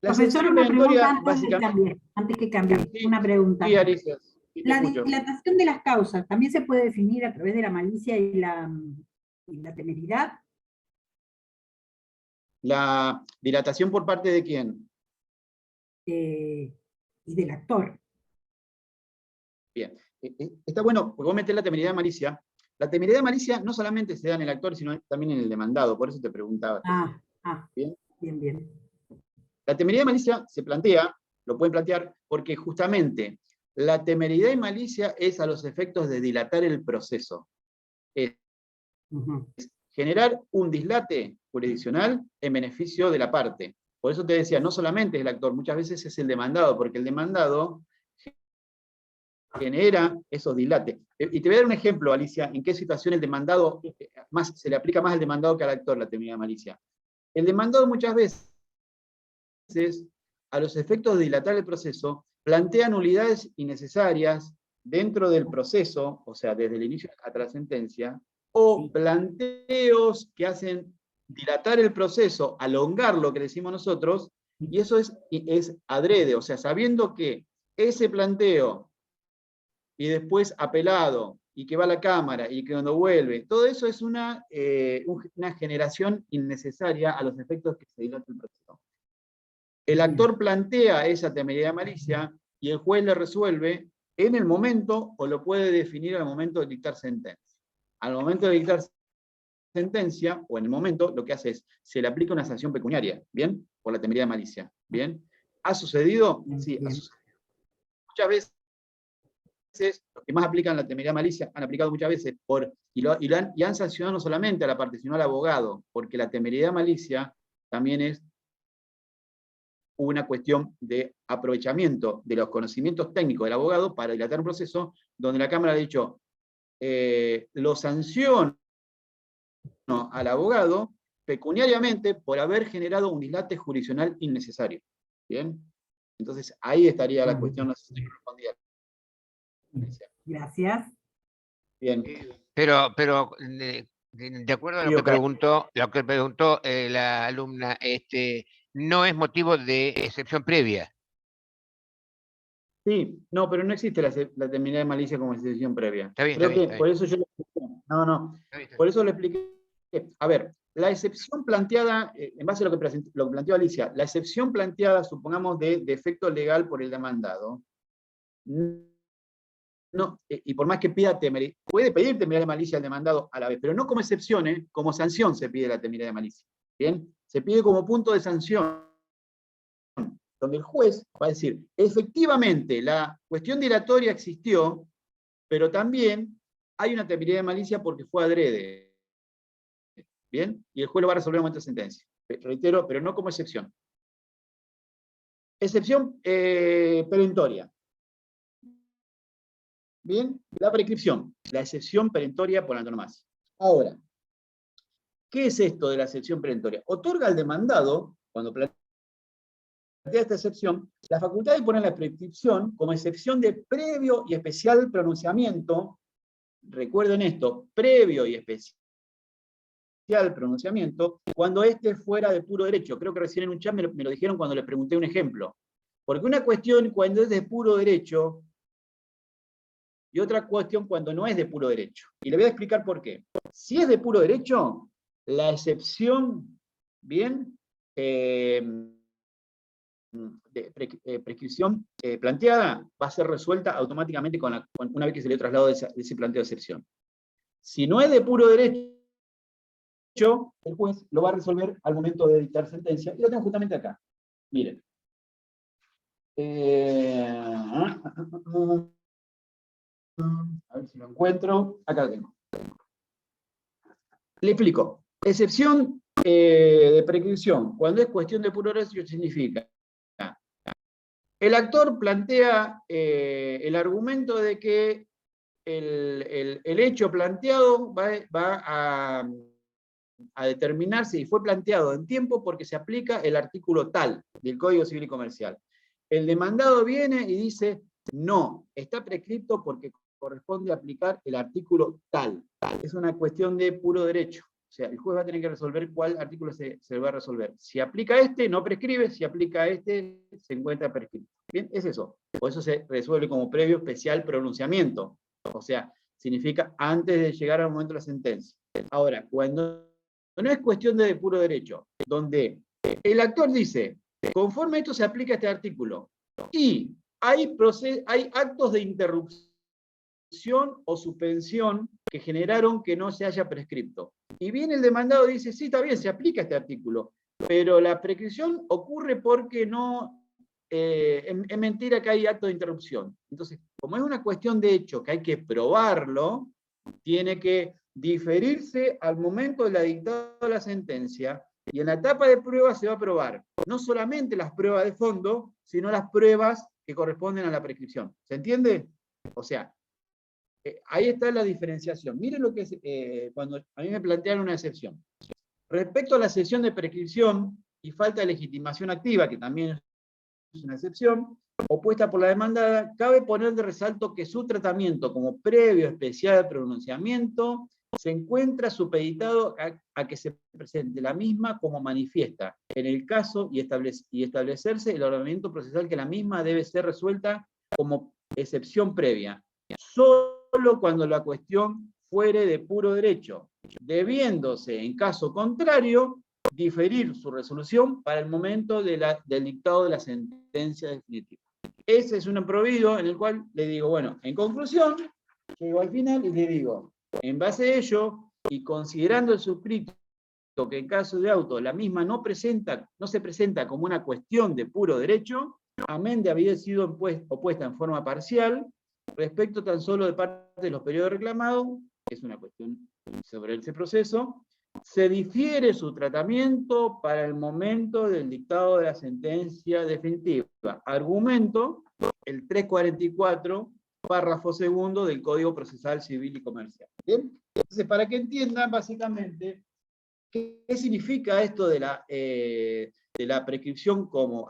La Profesor, excepción una perentoria, pregunta antes que cambie, Sí, una pregunta. Sí, Alicia, sí, te La escucho. dilatación de las causas también se puede definir a través de la malicia y la temeridad. ¿La dilatación por parte de quién? Y del actor. Bien. Está bueno, porque vos metés la temeridad de malicia. La temeridad de malicia no solamente se da en el actor, sino también en el demandado, por eso te preguntaba. Bien. La temeridad de malicia se plantea, lo pueden plantear, porque justamente la temeridad y malicia es a los efectos de dilatar el proceso. Es generar un dislate jurisdiccional en beneficio de la parte. Por eso te decía, no solamente es el actor, muchas veces es el demandado, porque el demandado genera esos dilates. Y te voy a dar un ejemplo, Alicia, en qué situación el demandado, se le aplica más al demandado que al actor la temeridad de malicia. El demandado muchas veces, a los efectos de dilatar el proceso, plantea nulidades innecesarias, dentro del proceso, o sea, desde el inicio hasta la sentencia, o planteos que hacen dilatar el proceso, alongar lo que decimos nosotros, y eso es adrede, o sea, sabiendo que ese planteo, y después apelado, y que va a la Cámara, y que cuando vuelve, todo eso es una generación innecesaria a los efectos que se dilata el proceso. El actor plantea esa temeridad de malicia, y el juez le resuelve en el momento, o lo puede definir al momento de dictar sentencia. Al momento de dictar sentencia, o en el momento, lo que hace es, se le aplica una sanción pecuniaria, ¿bien? Por la temeridad de malicia, ¿bien? ¿Ha sucedido? Sí, ha sucedido. Muchas veces, los que más aplican la temeridad de malicia, han aplicado muchas veces, y han sancionado no solamente a la parte, sino al abogado, porque la temeridad de malicia también es una cuestión de aprovechamiento de los conocimientos técnicos del abogado para dilatar un proceso donde la Cámara ha dicho, lo sanciono al abogado pecuniariamente por haber generado un dislate jurisdiccional innecesario. ¿Bien? Entonces, ahí estaría la cuestión, no sé si respondía. Gracias. Bien. Pero de acuerdo a lo que preguntó la alumna, no es motivo de excepción previa. Sí, no, pero no existe la temeridad de malicia como excepción previa. Está bien, Creo está bien, que está por bien. eso yo le expliqué. No, Está bien, está por eso le expliqué. A ver, la excepción planteada, en base a lo que planteó Alicia, la excepción planteada, supongamos, de defecto legal por el demandado, no, y por más que pida temeridad, puede pedir temeridad de malicia al demandado a la vez, pero no como excepción, como sanción se pide la temeridad de malicia. ¿Bien? Se pide como punto de sanción, donde el juez va a decir, efectivamente, la cuestión dilatoria existió, pero también hay una temeridad de malicia porque fue adrede. ¿Bien? Y el juez lo va a resolver en el momento de sentencia. Reitero, pero no como excepción. Excepción perentoria. Bien, la prescripción, la excepción perentoria por antonomasia. Ahora, ¿qué es esto de la excepción perentoria? Otorga al demandado, cuando plantea esta excepción, la facultad de poner la prescripción como excepción de previo y especial pronunciamiento. Recuerden esto, previo y especial pronunciamiento, cuando este fuera de puro derecho. Creo que recién en un chat me lo dijeron cuando les pregunté un ejemplo. Porque una cuestión cuando es de puro derecho, y otra cuestión cuando no es de puro derecho. Y le voy a explicar por qué. Si es de puro derecho, la excepción, bien, de prescripción planteada va a ser resuelta automáticamente una vez que se le traslado de ese planteo de excepción. Si no es de puro derecho, el juez lo va a resolver al momento de dictar sentencia, y lo tengo justamente acá. Miren. A ver si lo encuentro. Acá lo tengo. Le explico. Excepción de prescripción, cuando es cuestión de puro derecho, significa el actor plantea el argumento de que el hecho planteado va a determinar si fue planteado en tiempo porque se aplica el artículo tal del Código Civil y Comercial. El demandado viene y dice, no, está prescripto porque corresponde aplicar el artículo tal. Es una cuestión de puro derecho. O sea, el juez va a tener que resolver cuál artículo se va a resolver. Si aplica este, no prescribe. Si aplica este, se encuentra prescripto. Bien, es eso. Por eso se resuelve como previo especial pronunciamiento. O sea, significa antes de llegar al momento de la sentencia. Ahora, cuando no es cuestión de puro derecho, donde el actor dice, conforme a esto se aplica este artículo, y hay actos de interrupción o suspensión que generaron que no se haya prescripto. Y viene el demandado y dice, sí, está bien, se aplica este artículo, pero la prescripción ocurre porque no, es mentira que hay acto de interrupción. Entonces, como es una cuestión de hecho que hay que probarlo, tiene que diferirse al momento de la dictada de la sentencia, y en la etapa de prueba se va a probar no solamente las pruebas de fondo, sino las pruebas que corresponden a la prescripción. ¿Se entiende? O sea, ahí está la diferenciación. Miren lo que es cuando a mí me plantearon una excepción. Respecto a la excepción de prescripción y falta de legitimación activa, que también es una excepción, opuesta por la demandada, cabe poner de resalto que su tratamiento como previo especial pronunciamiento se encuentra supeditado a que se presente la misma como manifiesta en el caso y establecerse el ordenamiento procesal que la misma debe ser resuelta como excepción previa, solo cuando la cuestión fuere de puro derecho, debiéndose, en caso contrario, diferir su resolución para el momento del dictado de la sentencia definitiva. Ese es un prohibido en el cual le digo, bueno, en conclusión, llego al final y le digo, en base a ello, y considerando el suscrito que en caso de auto la misma no se presenta como una cuestión de puro derecho, amén de haber sido opuesta en forma parcial, respecto tan solo de parte de los periodos reclamados, que es una cuestión sobre ese proceso, se difiere su tratamiento para el momento del dictado de la sentencia definitiva. Argumento, el 344, párrafo segundo del Código Procesal Civil y Comercial. ¿Bien? Entonces, para que entiendan básicamente qué significa esto de la prescripción como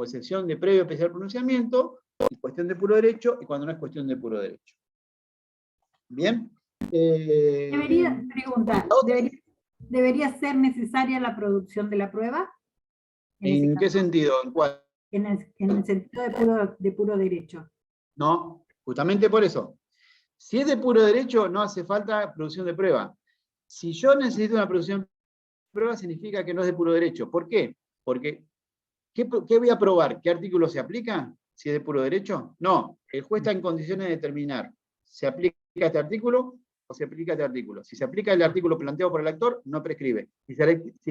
excepción de previo especial pronunciamiento, en cuestión de puro derecho y cuando no es cuestión de puro derecho. ¿Bien? ¿Debería ser necesaria la producción de la prueba? ¿En qué sentido? ¿En cuál? En el sentido de puro derecho. No, justamente por eso. Si es de puro derecho, no hace falta producción de prueba. Si yo necesito una producción de prueba, significa que no es de puro derecho. ¿Por qué? Porque, ¿qué voy a probar? ¿Qué artículo se aplica? Si es de puro derecho. No, el juez está en condiciones de determinar, ¿se aplica este artículo o se aplica este artículo? Si se aplica el artículo planteado por el actor, no prescribe. Si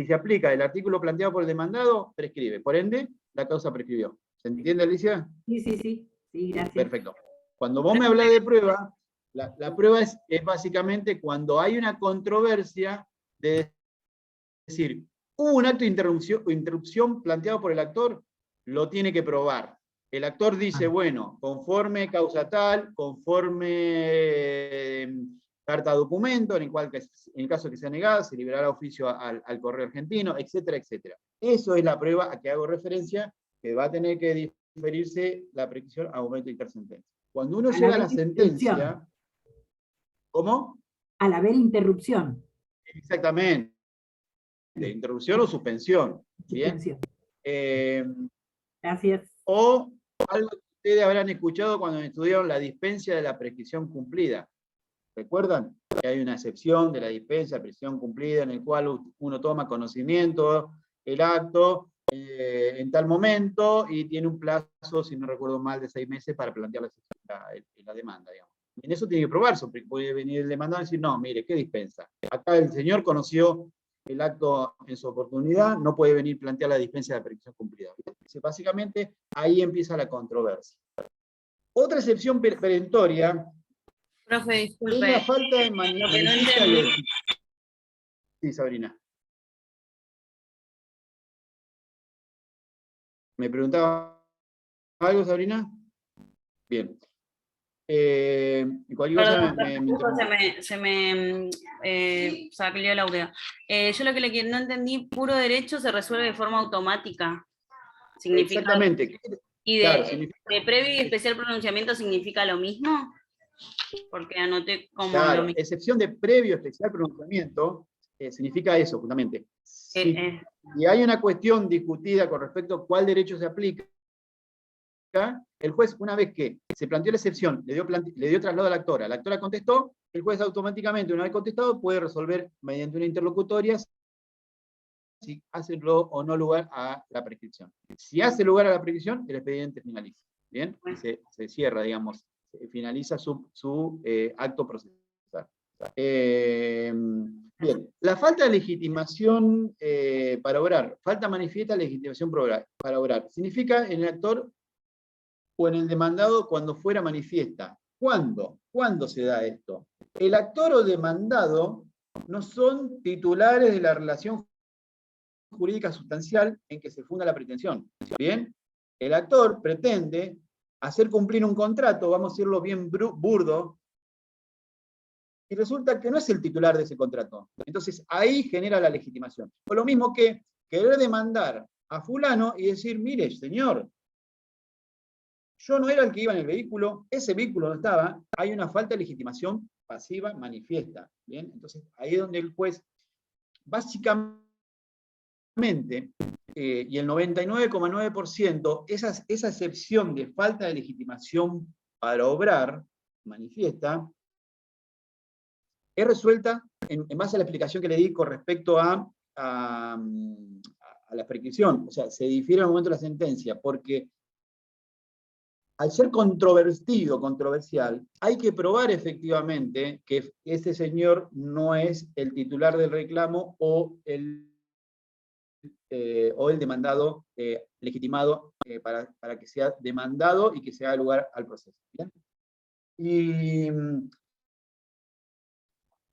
se aplica el artículo planteado por el demandado, prescribe. Por ende, la causa prescribió. ¿Se entiende, Alicia? Sí, gracias. Perfecto. Cuando vos me hablas de prueba, la prueba es básicamente cuando hay una controversia de decir, hubo un acto de interrupción planteado por el actor, lo tiene que probar. El actor dice, bueno, conforme causa tal, conforme carta documento, en el caso que sea negada, se liberará oficio al correo argentino, etcétera, etcétera. Eso es la prueba a que hago referencia, que va a tener que diferirse la prescripción a momento de dictar sentencia. Cuando uno llega a la sentencia, ¿cómo? Al haber interrupción. Exactamente. De interrupción o suspensión. ¿Bien? Gracias. O algo que ustedes habrán escuchado cuando estudiaron la dispensa de la prescripción cumplida. ¿Recuerdan? Que hay una excepción de la dispensa de prescripción cumplida en el cual uno toma conocimiento, el acto, en tal momento, y tiene un plazo, si no recuerdo mal, de 6 meses para plantear la demanda, digamos. En eso tiene que probarse, porque puede venir el demandado y decir, no, mire, ¿qué dispensa? Acá el señor conoció el acto en su oportunidad, no puede venir a plantear la dispensa de prescripción cumplida. Entonces, básicamente, ahí empieza la controversia. Otra excepción perentoria, Profe, disculpe. es la falta de Lo que no manifiesto. entendí. Sí, Sabrina. ¿Me preguntaba algo, Sabrina? Bien. Cualquier cosa se me salió el audio. Yo lo que no entendí, puro derecho se resuelve de forma automática. Significa, exactamente. ¿Y claro, de previo y especial pronunciamiento significa lo mismo? Porque anoté como claro, lo mismo. excepción de previo especial pronunciamiento significa eso, justamente. Si hay una cuestión discutida con respecto a cuál derecho se aplica, el juez, una vez que se planteó la excepción, le dio traslado a la actora contestó, el juez automáticamente, una vez contestado, puede resolver mediante una interlocutoria si hace o no lugar a la prescripción. Si hace lugar a la prescripción, el expediente finaliza. ¿Bien? Se cierra, digamos, finaliza su acto procesal. Bien, la falta de legitimación para obrar, falta manifiesta legitimación para obrar, significa en el actor o en el demandado cuando fuera manifiesta. ¿Cuándo? ¿Cuándo se da esto? El actor o demandado no son titulares de la relación jurídica sustancial en que se funda la pretensión. ¿Bien? El actor pretende hacer cumplir un contrato, vamos a decirlo bien burdo, y resulta que no es el titular de ese contrato. Entonces ahí genera la legitimación. O lo mismo que querer demandar a fulano y decir, mire, señor, yo no era el que iba en el vehículo, ese vehículo no estaba, hay una falta de legitimación pasiva manifiesta. ¿Bien? Entonces, ahí es donde el juez, básicamente, y el 99,9%, esa excepción de falta de legitimación para obrar manifiesta, es resuelta en base a la explicación que le di con respecto a la prescripción. O sea, se difiere al momento de la sentencia, porque al ser controversial, hay que probar efectivamente que ese señor no es el titular del reclamo o el demandado legitimado para que sea demandado y que se haga lugar al proceso. ¿Bien?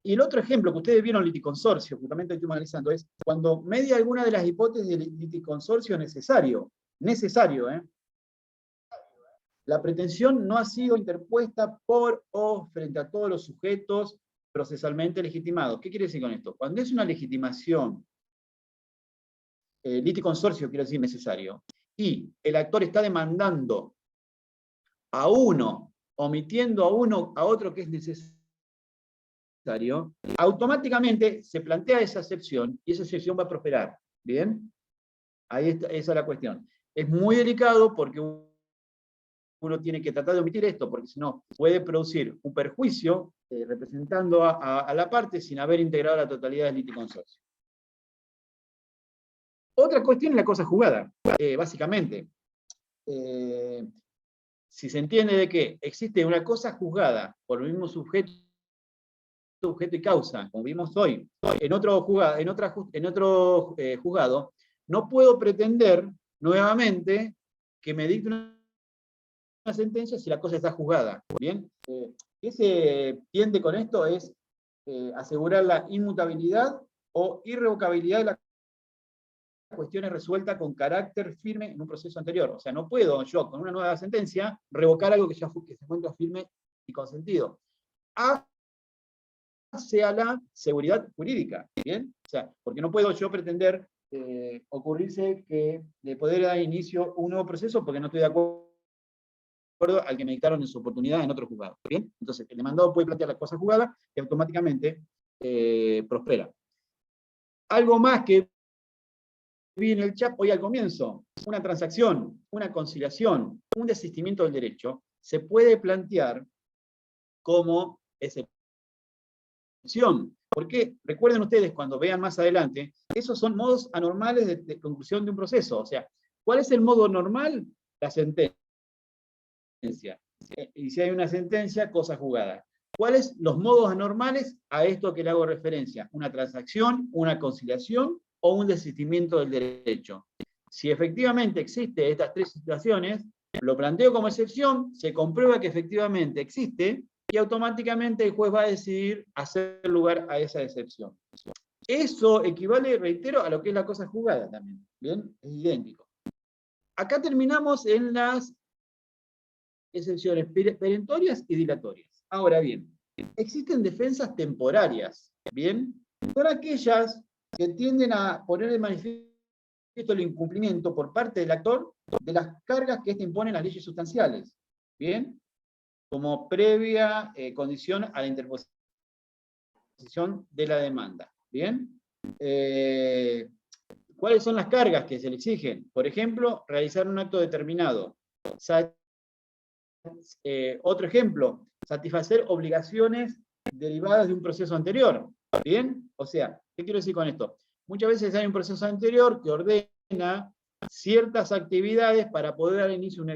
Y el otro ejemplo que ustedes vieron en liticonsorcio, justamente estuvimos analizando, es cuando media alguna de las hipótesis de liticonsorcio necesario, la pretensión no ha sido interpuesta por o frente a todos los sujetos procesalmente legitimados. ¿Qué quiere decir con esto? Cuando es una legitimación, liticonsorcio quiero decir necesario, y el actor está demandando a uno, omitiendo a otro que es necesario, automáticamente se plantea esa excepción, y esa excepción va a prosperar. ¿Bien? Ahí está, esa es la cuestión. Es muy delicado porque uno tiene que tratar de omitir esto, porque si no, puede producir un perjuicio representando a la parte sin haber integrado la totalidad del liticonsorcio. Otra cuestión es la cosa jugada, básicamente. Si se entiende de que existe una cosa juzgada por el mismo sujeto y causa, como vimos hoy, en otro juzgado, no puedo pretender nuevamente que me dicte una sentencia si la cosa está juzgada. ¿Bien? ¿Qué se tiende con esto? Es asegurar la inmutabilidad o irrevocabilidad de la cuestión resuelta con carácter firme en un proceso anterior. O sea, no puedo yo, con una nueva sentencia, revocar algo que se encuentra firme y consentido. Hacia la seguridad jurídica. ¿Bien? O sea, porque no puedo yo pretender ocurrirse que de poder dar inicio a un nuevo proceso porque no estoy de acuerdo al que me dictaron en su oportunidad en otro juzgado. ¿Bien? Entonces, el demandado puede plantear las cosas jugadas y automáticamente prospera. Algo más que vi en el chat hoy al comienzo, una transacción, una conciliación, un desistimiento del derecho, se puede plantear como excepción. Porque, recuerden ustedes, cuando vean más adelante, esos son modos anormales de conclusión de un proceso. O sea, ¿cuál es el modo normal? La sentencia. Y si hay una sentencia, cosa jugada. ¿Cuáles los modos anormales a esto que le hago referencia? Una transacción, una conciliación o un desistimiento del derecho. Si efectivamente existe estas tres situaciones, lo planteo como excepción, se comprueba que efectivamente existe, y automáticamente el juez va a decidir hacer lugar a esa excepción. Eso equivale, reitero, a lo que es la cosa jugada también. ¿Bien? Es idéntico. Acá terminamos en las excepciones perentorias y dilatorias. Ahora bien, existen defensas temporarias. ¿Bien? Son aquellas que tienden a poner de manifiesto el incumplimiento por parte del actor de las cargas que éste impone en las leyes sustanciales. ¿Bien? Como previa condición a la interposición de la demanda. ¿Bien? ¿Cuáles son las cargas que se le exigen? Por ejemplo, realizar un acto determinado. Otro ejemplo, satisfacer obligaciones derivadas de un proceso anterior. ¿Bien? O sea, ¿qué quiero decir con esto? Muchas veces hay un proceso anterior que ordena ciertas actividades para poder dar inicio a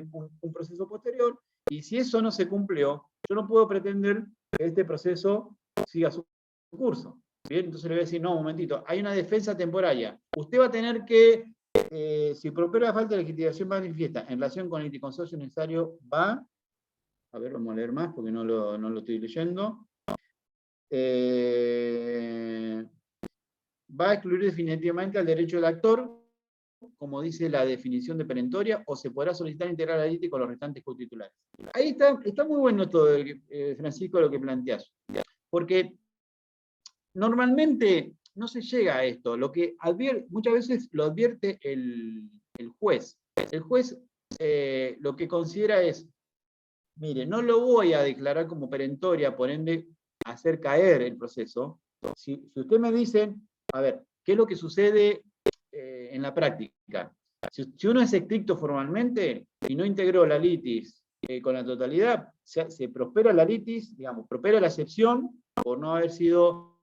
un proceso posterior, y si eso no se cumplió, yo no puedo pretender que este proceso siga su curso. ¿Bien? Entonces le voy a decir, no, un momentito, hay una defensa temporaria. Usted va a tener que, si prospera la falta de legitimación manifiesta en relación con el liticonsorcio necesario, va, a ver, vamos a leer más porque no lo estoy leyendo, va a excluir definitivamente al derecho del actor, como dice la definición de perentoria, o se podrá solicitar integrar la liti con los restantes cotitulares. Ahí está muy bueno todo, Francisco, lo que planteas. Porque normalmente no se llega a esto. Lo que muchas veces lo advierte el juez. El juez lo que considera es, mire, no lo voy a declarar como perentoria, por ende, hacer caer el proceso. Si usted me dice, a ver, ¿qué es lo que sucede en la práctica? Si uno es estricto formalmente y no integró la litis con la totalidad, se prospera la litis, digamos, prospera la excepción por no haber sido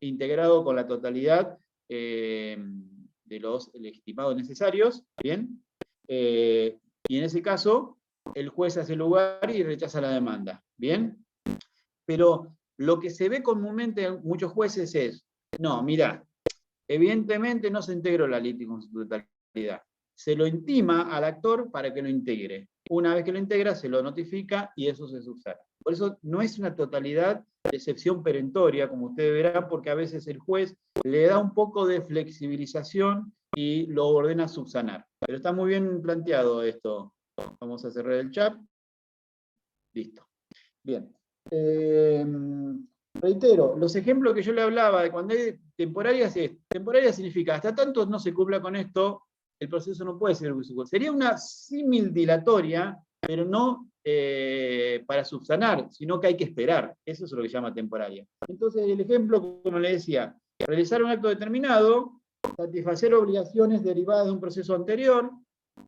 integrado con la totalidad de los legitimados necesarios, ¿bien? Y en ese caso, el juez hace lugar y rechaza la demanda, ¿bien? Pero lo que se ve comúnmente en muchos jueces es, no, mira, evidentemente no se integró la litis con su totalidad. Se lo intima al actor para que lo integre. Una vez que lo integra, se lo notifica y eso se subsana. Por eso no es una totalidad de excepción perentoria, como ustedes verán, porque a veces el juez le da un poco de flexibilización y lo ordena subsanar. Pero está muy bien planteado esto. Vamos a cerrar el chat. Listo. Bien. Reitero, los ejemplos que yo le hablaba de cuando hay temporarias es, temporaria significa, hasta tanto no se cumpla con esto, el proceso no puede ser juicio. Sería una símil dilatoria, pero no para subsanar, sino que hay que esperar. Eso es lo que se llama temporaria. Entonces, el ejemplo, como le decía, realizar un acto determinado, satisfacer obligaciones derivadas de un proceso anterior,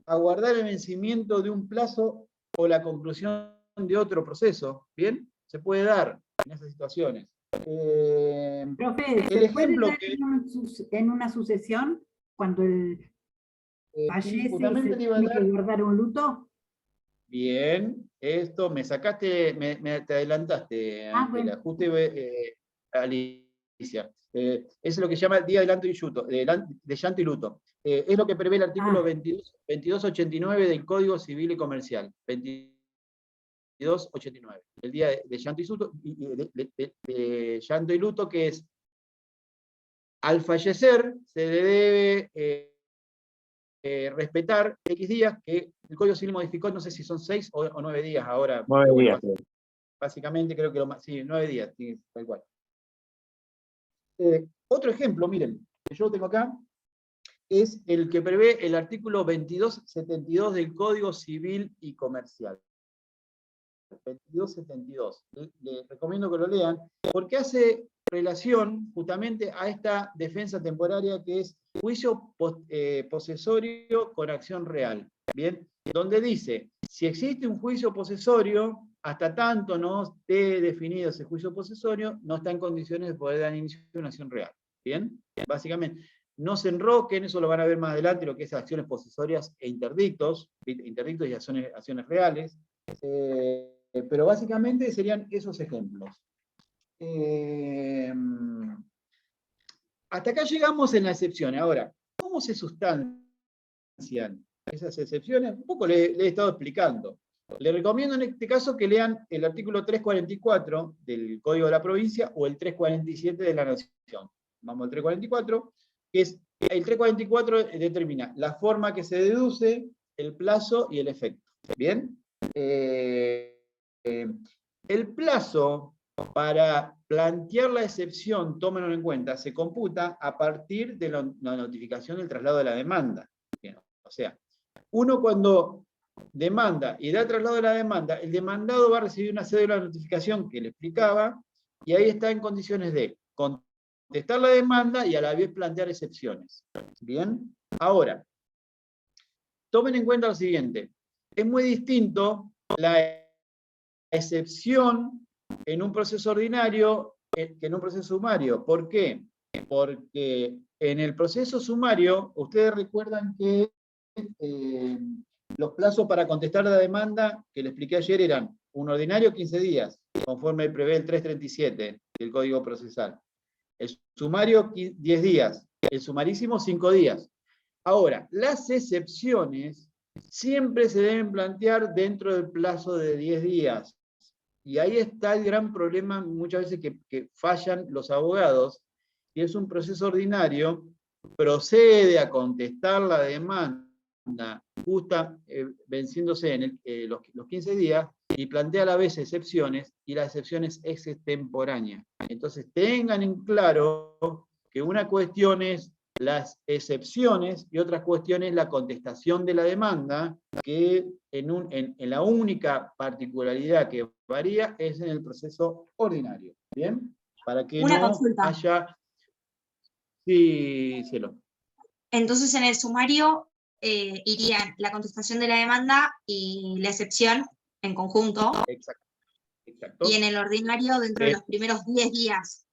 aguardar el vencimiento de un plazo o la conclusión de otro proceso. ¿Bien? Se puede dar en esas situaciones. Profe, el ¿se ejemplo puede dar en una sucesión cuando el fallece y justamente se le iba a tiene que dar. guardar un luto? Bien, esto me sacaste, te adelantaste, Ángela. Bueno. Justo Alicia. Es lo que se llama el día de llanto y luto. De llanto y luto. Es lo que prevé el artículo 2289 del Código Civil y Comercial. 2289. El día de llanto y luto, de llanto y luto, que es, al fallecer, se le debe respetar X días, que el Código Civil modificó, no sé si son 6 o 9 días ahora. 9 días. Básicamente creo que sí, 9 días, sí, tal cual. Otro ejemplo, miren, que yo tengo acá, es el que prevé el artículo 2272 del Código Civil y Comercial. 2272. Les recomiendo que lo lean, porque hace relación justamente a esta defensa temporaria que es juicio posesorio con acción real. Bien, donde dice, si existe un juicio posesorio, hasta tanto no esté definido ese juicio posesorio, no está en condiciones de poder dar inicio a una acción real. Bien, básicamente, no se enroquen, eso lo van a ver más adelante, lo que es acciones posesorias e interdictos y acciones reales. Pero básicamente serían esos ejemplos. Hasta acá llegamos en las excepciones. Ahora, ¿cómo se sustancian esas excepciones? Un poco le he estado explicando. Le recomiendo en este caso que lean el artículo 344 del Código de la Provincia o el 347 de la Nación. Vamos al 344, que es, el 344 determina la forma que se deduce, el plazo y el efecto. ¿Bien? El plazo para plantear la excepción, tómenlo en cuenta, se computa a partir de la notificación del traslado de la demanda. Bien, o sea, uno cuando demanda y da traslado de la demanda, el demandado va a recibir una cédula de notificación que le explicaba, y ahí está en condiciones de contestar la demanda y a la vez plantear excepciones. Bien, ahora, tomen en cuenta lo siguiente, es muy distinto la excepción en un proceso ordinario que en un proceso sumario. ¿Por qué? Porque en el proceso sumario, ustedes recuerdan que los plazos para contestar la demanda que les expliqué ayer eran un ordinario 15 días, conforme prevé el 337 del Código Procesal. El sumario 10 días, el sumarísimo 5 días. Ahora, las excepciones siempre se deben plantear dentro del plazo de 10 días. Y ahí está el gran problema muchas veces que fallan los abogados, y es un proceso ordinario, procede a contestar la demanda justa, venciéndose en los 15 días, y plantea a la vez excepciones, y la excepción es extemporánea. Entonces tengan en claro que una cuestión es las excepciones y otras cuestiones, la contestación de la demanda, que en la única particularidad que varía es en el proceso ordinario. ¿Bien? Para que Una no consulta. haya... Sí, cielo. Entonces, en el sumario irían la contestación de la demanda y la excepción en conjunto, Exacto. Exacto. y en el ordinario dentro de Eh, los primeros 10 días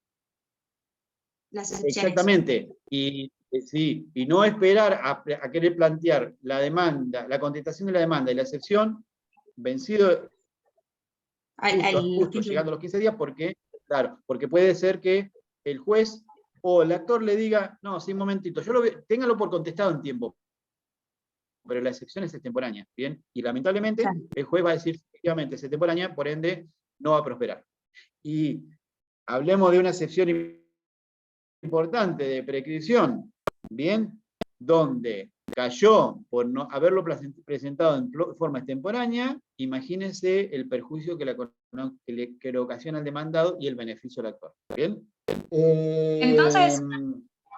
las excepciones. Exactamente. Y sí, y no esperar a querer plantear la demanda, la contestación de la demanda y la excepción vencido justo llegando a los 15 días, porque, claro, porque puede ser que el juez o el actor le diga, no, sí, un momentito, téngalo por contestado en tiempo, pero la excepción es extemporánea, ¿bien? Y lamentablemente el juez va a decir, efectivamente, es extemporánea, por ende, no va a prosperar. Y hablemos de una excepción importante de prescripción, ¿bien? Donde cayó por no haberlo presentado en forma extemporánea, imagínense el perjuicio que le ocasiona al demandado y el beneficio al actor. ¿Bien? Entonces,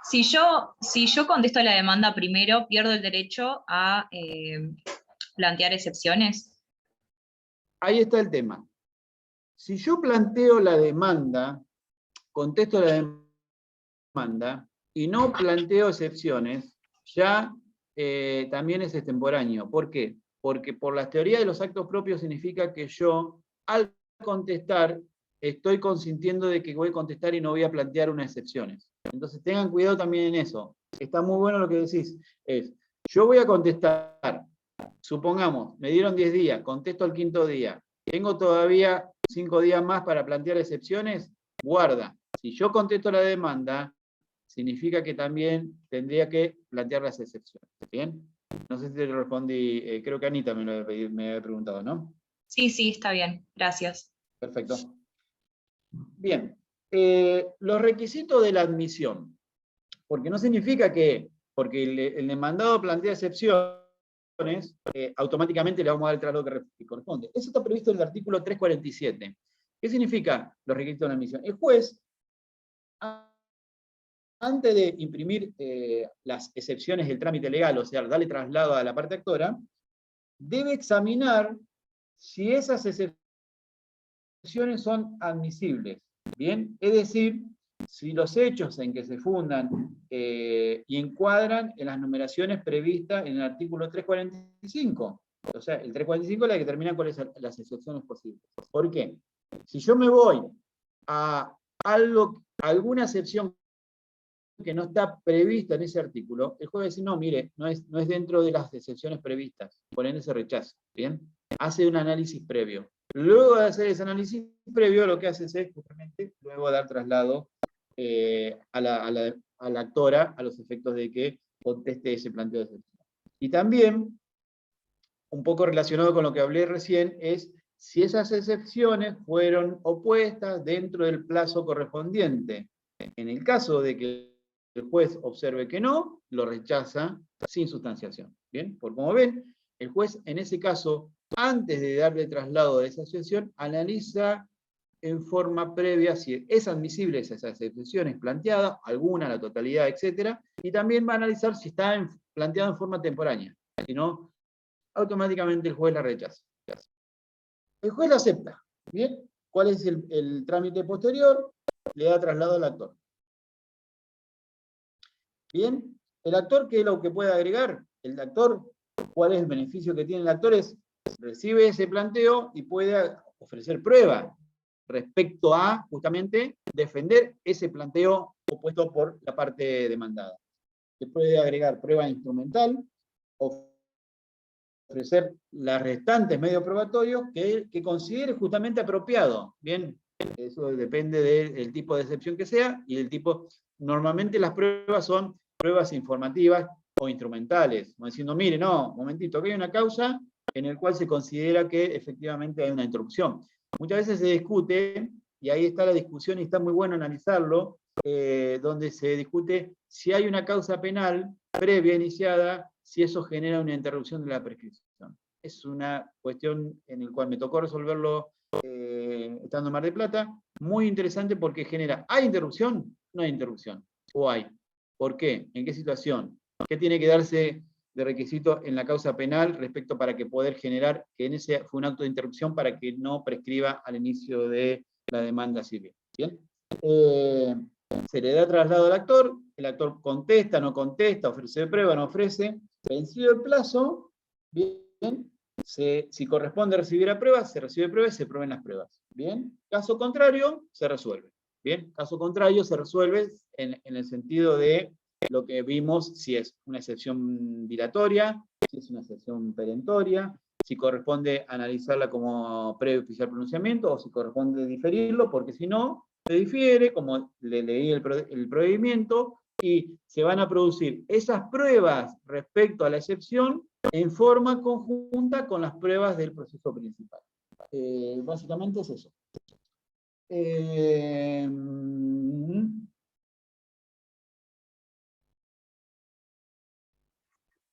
si yo contesto la demanda primero, ¿pierdo el derecho a plantear excepciones? Ahí está el tema. Si yo planteo la demanda, contesto la demanda y no planteo excepciones, ya también es extemporáneo. ¿Por qué? Porque por la teoría de los actos propios significa que yo, al contestar, estoy consintiendo de que voy a contestar y no voy a plantear unas excepciones. Entonces tengan cuidado también en eso. Está muy bueno lo que decís. Yo voy a contestar, supongamos, me dieron 10 días, contesto al 5º día, tengo todavía 5 días más para plantear excepciones, guarda. Si yo contesto la demanda, significa que también tendría que plantear las excepciones. ¿Bien? No sé si te respondí, creo que Anita me había preguntado, ¿no? Sí, está bien, gracias. Perfecto. Bien, los requisitos de la admisión, porque no significa que, porque el demandado plantea excepciones, automáticamente le vamos a dar el traslado que corresponde. Eso está previsto en el artículo 347. ¿Qué significa los requisitos de la admisión? El juez, antes de imprimir las excepciones del trámite legal, o sea, darle traslado a la parte actora, debe examinar si esas excepciones son admisibles. ¿Bien? Es decir, si los hechos en que se fundan y encuadran en las numeraciones previstas en el artículo 345. O sea, el 345 es la que determina cuáles son las excepciones posibles. ¿Por qué? Si yo me voy a alguna excepción que no está prevista en ese artículo, el juez va a decir, no, mire, no es dentro de las excepciones previstas, por ende se rechaza. ¿Bien? Hace un análisis previo. Luego de hacer ese análisis previo, lo que hace es justamente luego dar traslado a la actora a los efectos de que conteste ese planteo de excepción. Y también, un poco relacionado con lo que hablé recién, es si esas excepciones fueron opuestas dentro del plazo correspondiente. En el caso de que el juez observe que no, lo rechaza sin sustanciación. ¿Bien? Por como ven, el juez en ese caso, antes de darle traslado de esa excepción, analiza en forma previa si es admisible esas excepciones planteadas, alguna, la totalidad, etc. Y también va a analizar si está planteado en forma temporánea. Si no, automáticamente el juez la rechaza. El juez la acepta. ¿Bien? ¿Cuál es el trámite posterior? Le da traslado al actor. Bien, el actor, ¿qué es lo que puede agregar? El actor, ¿cuál es el beneficio que tiene el actor? Recibe ese planteo y puede ofrecer prueba respecto a, justamente, defender ese planteo opuesto por la parte demandada. Se puede agregar prueba instrumental, ofrecer las restantes medios probatorios que considere justamente apropiado. Bien, eso depende del tipo de excepción que sea y del tipo. Normalmente las pruebas son pruebas informativas o instrumentales, como diciendo, mire, no, momentito, que hay una causa en el cual se considera que efectivamente hay una interrupción. Muchas veces se discute, y ahí está la discusión y está muy bueno analizarlo, donde se discute si hay una causa penal previa iniciada, si eso genera una interrupción de la prescripción. Es una cuestión en la cual me tocó resolverlo estando en Mar del Plata, muy interesante porque genera, ¿hay interrupción? No hay interrupción, o hay. ¿Por qué? ¿En qué situación? ¿Qué tiene que darse de requisito en la causa penal respecto para que poder generar que en ese fue un acto de interrupción para que no prescriba al inicio de la demanda civil? ¿Bien? Se le da traslado al actor, el actor contesta, no contesta, ofrece prueba, no ofrece. Vencido el plazo, bien, si corresponde recibir a pruebas, se recibe pruebas y se prueben las pruebas. Bien, caso contrario, se resuelve. Bien, caso contrario, se resuelve en el sentido de lo que vimos, si es una excepción dilatoria, si es una excepción perentoria, si corresponde analizarla como previo oficial pronunciamiento, o si corresponde diferirlo, porque si no, se difiere, como le leí el procedimiento, y se van a producir esas pruebas respecto a la excepción en forma conjunta con las pruebas del proceso principal. Básicamente es eso.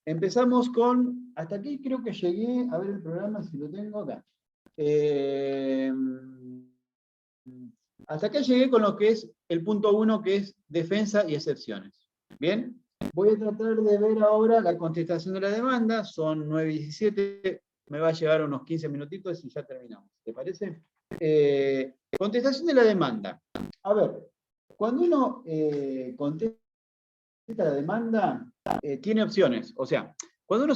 Empezamos con, hasta aquí creo que llegué, a ver el programa si lo tengo acá. Hasta acá llegué con lo que es el punto 1, que es defensa y excepciones. ¿Bien? Voy a tratar de ver ahora la contestación de la demanda, son 9:17, me va a llevar unos 15 minutitos y ya terminamos. ¿Te parece? Contestación de la demanda. A ver, cuando uno contesta la demanda, tiene opciones. O sea, cuando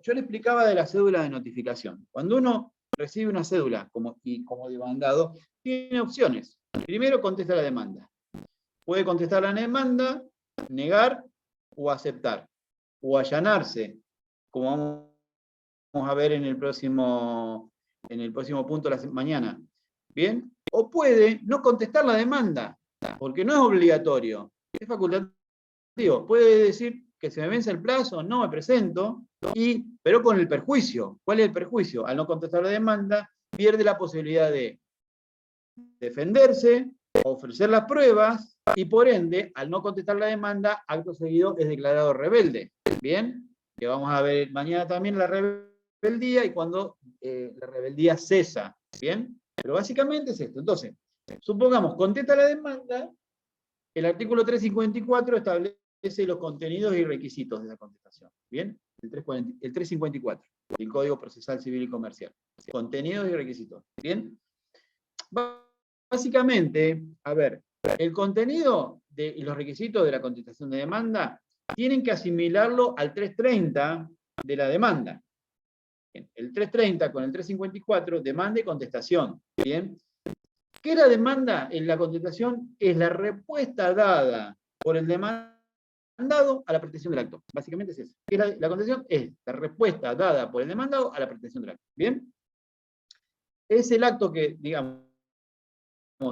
yo le explicaba de la cédula de notificación, cuando uno recibe una cédula como demandado, tiene opciones. Primero contesta la demanda. Puede contestar la demanda, negar o aceptar, o allanarse, como vamos a ver en el próximo punto de la mañana. ¿Bien? O puede no contestar la demanda, porque no es obligatorio, es facultativo. Puede decir que se me vence el plazo, no me presento, pero con el perjuicio. ¿Cuál es el perjuicio? Al no contestar la demanda, pierde la posibilidad de defenderse, ofrecer las pruebas, y por ende, al no contestar la demanda, acto seguido es declarado rebelde. ¿Bien? Que vamos a ver mañana también la rebeldía y cuando la rebeldía cesa. ¿Bien? Pero básicamente es esto. Entonces, supongamos, contesta la demanda, el artículo 354 establece los contenidos y requisitos de la contestación. ¿Bien? El 354, del Código Procesal Civil y Comercial. Contenidos y requisitos. ¿Bien? Básicamente, a ver, el contenido y los requisitos de la contestación de demanda tienen que asimilarlo al 330 de la demanda. Bien, el 330 con el 354, demanda y contestación. ¿Bien? ¿Qué es la demanda? En la contestación es la respuesta dada por el demandado a la pretensión del acto. Básicamente es eso. La contestación es la respuesta dada por el demandado a la pretensión del acto. ¿Bien? Es el acto que, digamos,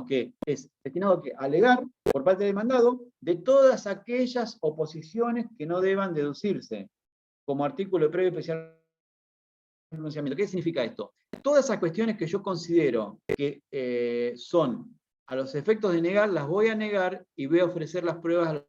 que es destinado a alegar por parte del demandado de todas aquellas oposiciones que no deban deducirse como artículo previo especial pronunciamiento. ¿Qué significa esto? Todas esas cuestiones que yo considero que son a los efectos de negar, las voy a negar y voy a ofrecer las pruebas a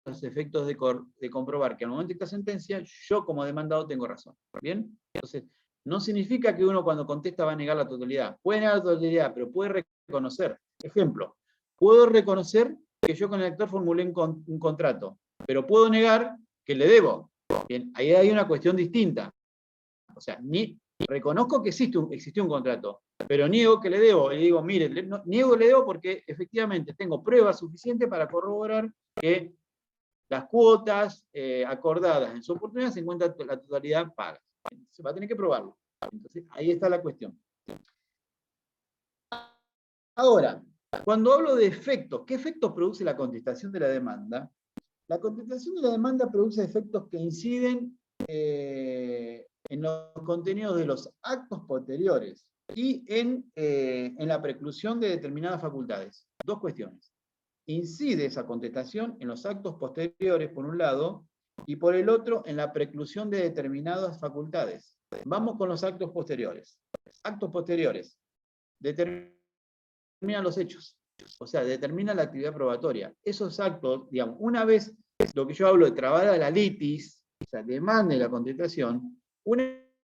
los efectos de comprobar que al momento de esta sentencia, yo como demandado tengo razón. ¿Bien? Entonces, no significa que uno cuando contesta va a negar la totalidad. Puede negar la totalidad, pero puede reconocer. Ejemplo, puedo reconocer que yo con el actor formulé un contrato, pero puedo negar que le debo. Bien, ahí hay una cuestión distinta. O sea, reconozco que existió un contrato, pero niego que le debo. Y digo, mire, niego que le debo porque efectivamente tengo pruebas suficientes para corroborar que las cuotas acordadas en su oportunidad se encuentran la totalidad paga. Se va a tener que probarlo. Entonces, ahí está la cuestión. Ahora, cuando hablo de efectos, ¿qué efectos produce la contestación de la demanda? La contestación de la demanda produce efectos que inciden en los contenidos de los actos posteriores y en la preclusión de determinadas facultades. Dos cuestiones. Incide esa contestación en los actos posteriores, por un lado, y por el otro, en la preclusión de determinadas facultades. Vamos con los actos posteriores. Actos posteriores. Determinan los hechos. O sea, determina la actividad probatoria. Esos actos, digamos, una vez lo que yo hablo de trabada la litis, o sea, demanda de la contestación, una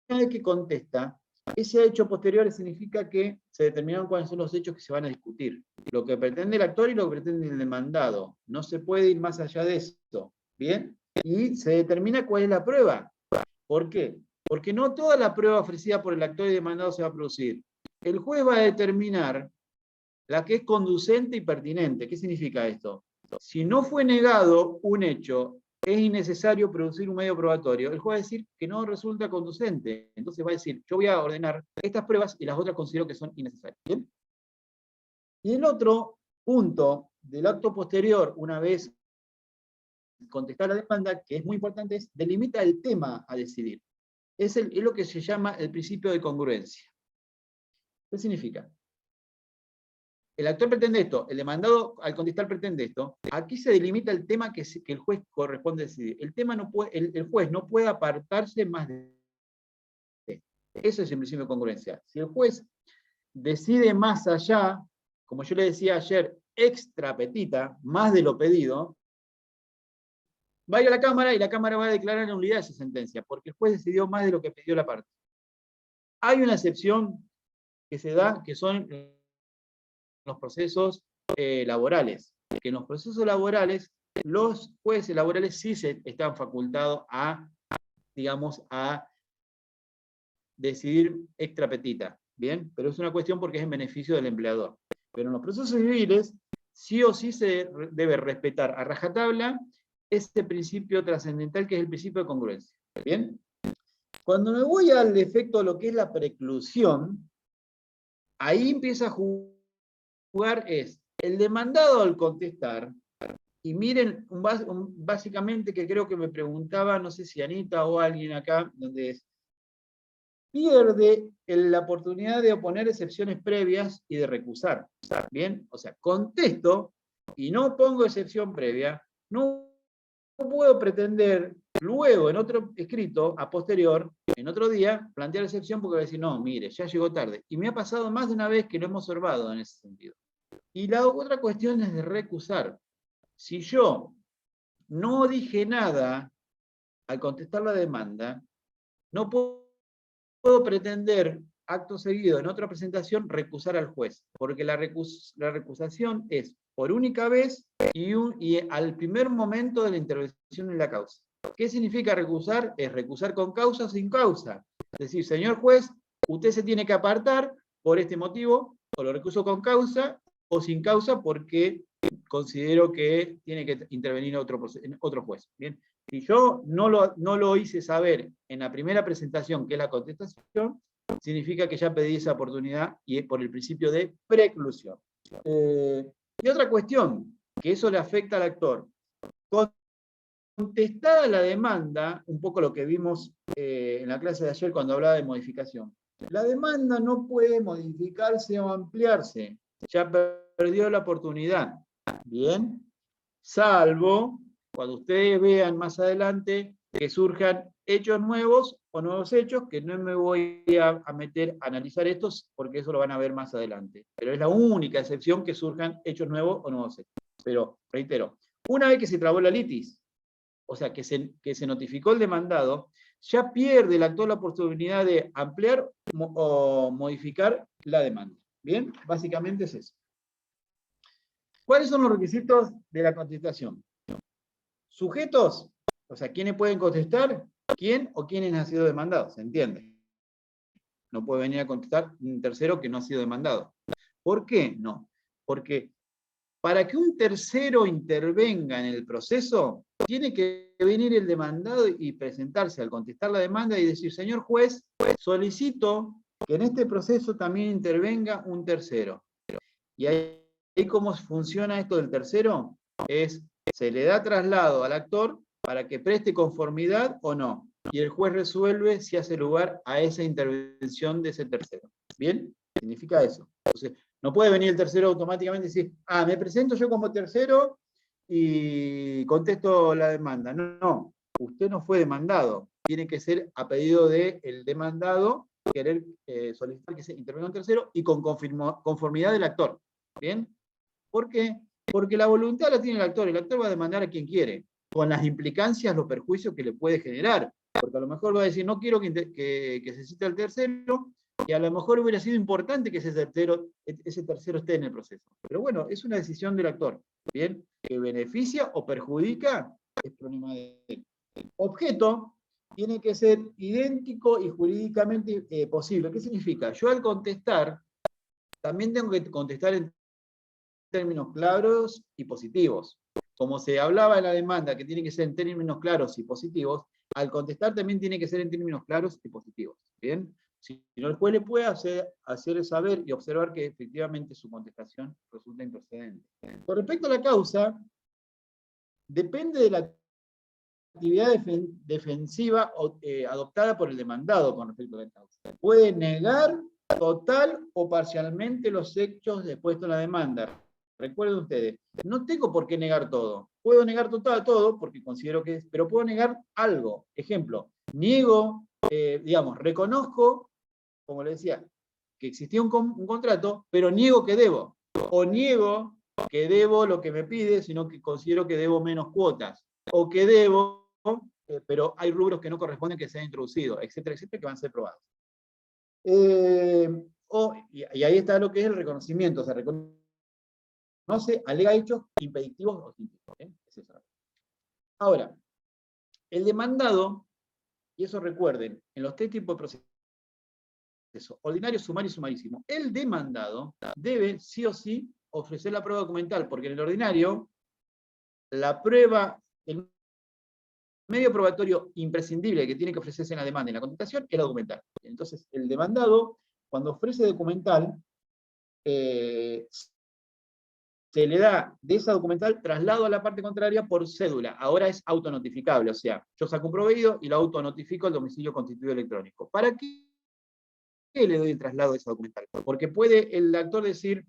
vez que contesta, ese hecho posterior significa que se determinaron cuáles son los hechos que se van a discutir. Lo que pretende el actor y lo que pretende el demandado. No se puede ir más allá de esto. ¿Bien? Y se determina cuál es la prueba. ¿Por qué? Porque no toda la prueba ofrecida por el actor y demandado se va a producir. El juez va a determinar la que es conducente y pertinente. ¿Qué significa esto? Si no fue negado un hecho, es innecesario producir un medio probatorio, el juez va a decir que no resulta conducente. Entonces va a decir, yo voy a ordenar estas pruebas y las otras considero que son innecesarias. ¿Bien? Y el otro punto del acto posterior, una vez contestar la demanda, que es muy importante, es delimita el tema a decidir. Es lo que se llama el principio de congruencia. ¿Qué significa? El actor pretende esto, el demandado al contestar pretende esto. Aquí se delimita el tema que el juez corresponde decidir. El tema no puede, el juez no puede apartarse más de esto. Eso es el principio de congruencia. Si el juez decide más allá, como yo le decía ayer, extra petita, más de lo pedido, va a ir a la Cámara y la Cámara va a declarar nulidad de esa sentencia, porque el juez decidió más de lo que pidió la parte. Hay una excepción que se da, que son los procesos laborales. Que en los procesos laborales, los jueces laborales sí están facultados a, digamos, a decidir extra petita. ¿Bien? Pero es una cuestión porque es en beneficio del empleador. Pero en los procesos civiles, sí o sí se debe respetar a rajatabla este principio trascendental que es el principio de congruencia. ¿Bien? Cuando me voy al efecto de lo que es la preclusión, ahí empieza a jugar el demandado al contestar, y miren, básicamente que creo que me preguntaba, no sé si Anita o alguien acá, donde es, pierde la oportunidad de oponer excepciones previas y de recusar. ¿Bien? O sea, contesto y no pongo excepción previa, no puedo pretender luego en otro escrito, a posterior, en otro día, plantear excepción porque voy a decir, no, mire, ya llegó tarde. Y me ha pasado más de una vez que lo hemos observado en ese sentido. Y la otra cuestión es de recusar. Si yo no dije nada al contestar la demanda, no puedo pretender, acto seguido, en otra presentación, recusar al juez. Porque la recusación es por única vez y al primer momento de la intervención en la causa. ¿Qué significa recusar? Es recusar con causa o sin causa. Es decir, señor juez, usted se tiene que apartar por este motivo, o lo recuso con causa, o sin causa porque considero que tiene que intervenir otro juez. ¿Bien? Si yo no lo hice saber en la primera presentación, que es la contestación, significa que ya pedí esa oportunidad y es por el principio de preclusión. Y otra cuestión, que eso le afecta al actor. Contestada la demanda, un poco lo que vimos en la clase de ayer cuando hablaba de modificación. La demanda no puede modificarse o ampliarse. Ya perdió la oportunidad. Bien. Salvo cuando ustedes vean más adelante que surjan hechos nuevos o nuevos hechos, que no me voy a meter a analizar estos, porque eso lo van a ver más adelante. Pero es la única excepción que surjan hechos nuevos o nuevos hechos. Pero, reitero, una vez que se trabó la litis, o sea, que se notificó el demandado, ya pierde el actor la oportunidad de ampliar o modificar la demanda. ¿Bien? Básicamente es eso. ¿Cuáles son los requisitos de la contestación? Sujetos, o sea, ¿quiénes pueden contestar? ¿Quién o quiénes han sido demandados? ¿Se entiende? No puede venir a contestar un tercero que no ha sido demandado. ¿Por qué? No. Porque para que un tercero intervenga en el proceso, tiene que venir el demandado y presentarse al contestar la demanda y decir, señor juez, solicito que en este proceso también intervenga un tercero. Y ahí cómo funciona esto del tercero, se le da traslado al actor para que preste conformidad o no. Y el juez resuelve si hace lugar a esa intervención de ese tercero. ¿Bien? Significa eso. Entonces, no puede venir el tercero automáticamente y decir, me presento yo como tercero y contesto la demanda. No, usted no fue demandado. Tiene que ser a pedido del demandado, querer solicitar que se intervenga un tercero y con conformidad del actor. ¿Bien? ¿Por qué? Porque la voluntad la tiene el actor va a demandar a quien quiere, con las implicancias, los perjuicios que le puede generar. Porque a lo mejor va a decir, no quiero que se cite al tercero, y a lo mejor hubiera sido importante que ese tercero esté en el proceso. Pero bueno, es una decisión del actor, ¿bien? Que beneficia o perjudica, es problema de él. Objeto tiene que ser idéntico y jurídicamente posible. ¿Qué significa? Yo al contestar, también tengo que contestar en términos claros y positivos. Como se hablaba en la demanda que tiene que ser en términos claros y positivos, al contestar también tiene que ser en términos claros y positivos. ¿Bien? Si no, el juez le puede hacer saber y observar que efectivamente su contestación resulta improcedente. Con respecto a la causa, depende de la actividad defensiva adoptada por el demandado con respecto a la causa. Puede negar total o parcialmente los hechos expuestos en la demanda. Recuerden ustedes, no tengo por qué negar todo. Puedo negar todo porque considero que es, pero puedo negar algo. Ejemplo, niego, reconozco, como le decía, que existía un contrato, pero niego que debo. O niego que debo lo que me pide, sino que considero que debo menos cuotas. O que debo, pero hay rubros que no corresponden que sean introducidos, etcétera, etcétera, que van a ser probados. Y ahí está lo que es el reconocimiento. O sea, reconoce, alega hechos impeditivos o típicos. Es eso. Ahora, el demandado, y eso recuerden, en los tres tipos de procesos, ordinario, sumario y sumarísimo, el demandado debe sí o sí ofrecer la prueba documental, porque en el ordinario, la prueba, el medio probatorio imprescindible que tiene que ofrecerse en la demanda y en la contestación es la documental. Entonces, el demandado, cuando ofrece documental, se le da de esa documental traslado a la parte contraria por cédula. Ahora es autonotificable, o sea, yo saco un proveído y lo autonotifico al domicilio constituido electrónico. ¿Para qué le doy el traslado de esa documental? Porque puede el actor decir,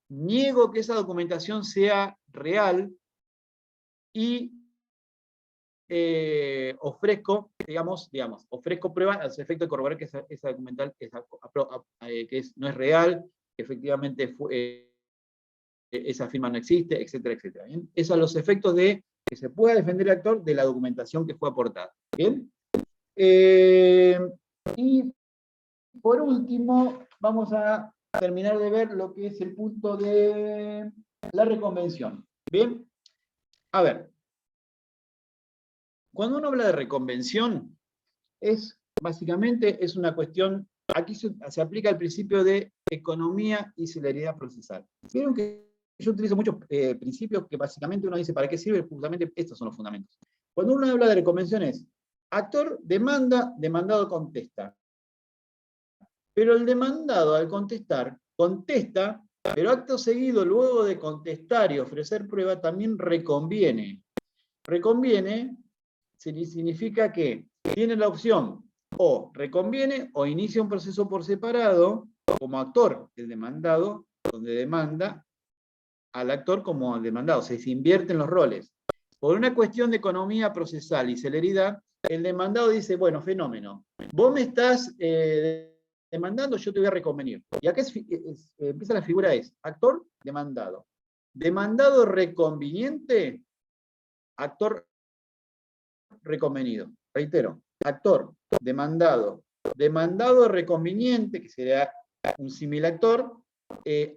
niego que esa documentación sea real y ofrezco pruebas al efecto de corroborar que esa documental no es real, que efectivamente esa firma no existe, etcétera, etcétera. ¿Bien? Esos son los efectos de que se pueda defender el actor de la documentación que fue aportada. ¿Bien? Y por último, vamos a terminar de ver lo que es el punto de la reconvención. ¿Bien? A ver. Cuando uno habla de reconvención, básicamente es una cuestión, aquí se aplica el principio de economía y celeridad procesal. Vieron que yo utilizo muchos principios que básicamente uno dice, ¿para qué sirve? Justamente estos son los fundamentos. Cuando uno habla de reconvención es, actor demanda, demandado contesta. Pero el demandado al contestar, contesta, pero acto seguido, luego de contestar y ofrecer prueba, también reconviene. Reconviene significa que tiene la opción o reconviene o inicia un proceso por separado como actor, el demandado, donde demanda al actor como al demandado, se invierten los roles. Por una cuestión de economía procesal y celeridad, el demandado dice, bueno, fenómeno, vos me estás demandando, yo te voy a reconvenir. Y acá empieza la figura actor, demandado. Demandado reconveniente, actor reconvenido. Reitero, actor, demandado, demandado reconveniente, que sería un similactor,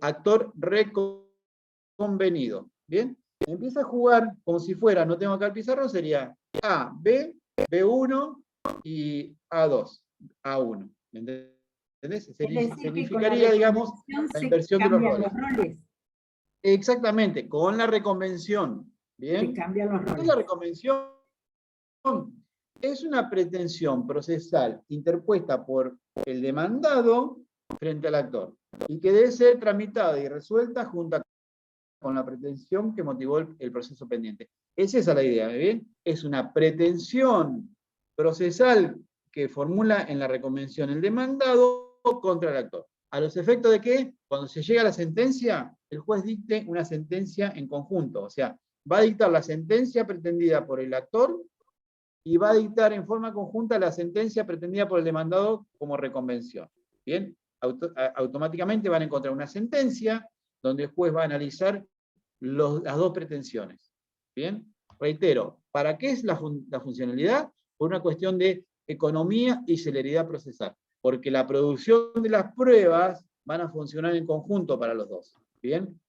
actor reconvenido. ¿Bien? Empieza a jugar como si fuera, no tengo acá el pizarrón, sería A, B, B1 y A2, A1. ¿Me entendés? Significaría, digamos, la inversión de los roles. Exactamente, con la reconvención. ¿Bien? Se cambian los roles. La reconvención es una pretensión procesal interpuesta por el demandado frente al actor y que debe ser tramitada y resuelta junto con la pretensión que motivó el proceso pendiente. Es esa la idea, ¿bien? Es una pretensión procesal que formula en la reconvención el demandado contra el actor. A los efectos de que, cuando se llega a la sentencia, el juez dicte una sentencia en conjunto, o sea, va a dictar la sentencia pretendida por el actor y va a dictar en forma conjunta la sentencia pretendida por el demandado como reconvención. ¿Bien? Automáticamente van a encontrar una sentencia donde el juez va a analizar las dos pretensiones. ¿Bien? Reitero, ¿para qué es la funcionalidad? Por una cuestión de economía y celeridad procesal. porque la producción de las pruebas van a funcionar en conjunto para los dos. ¿Bien?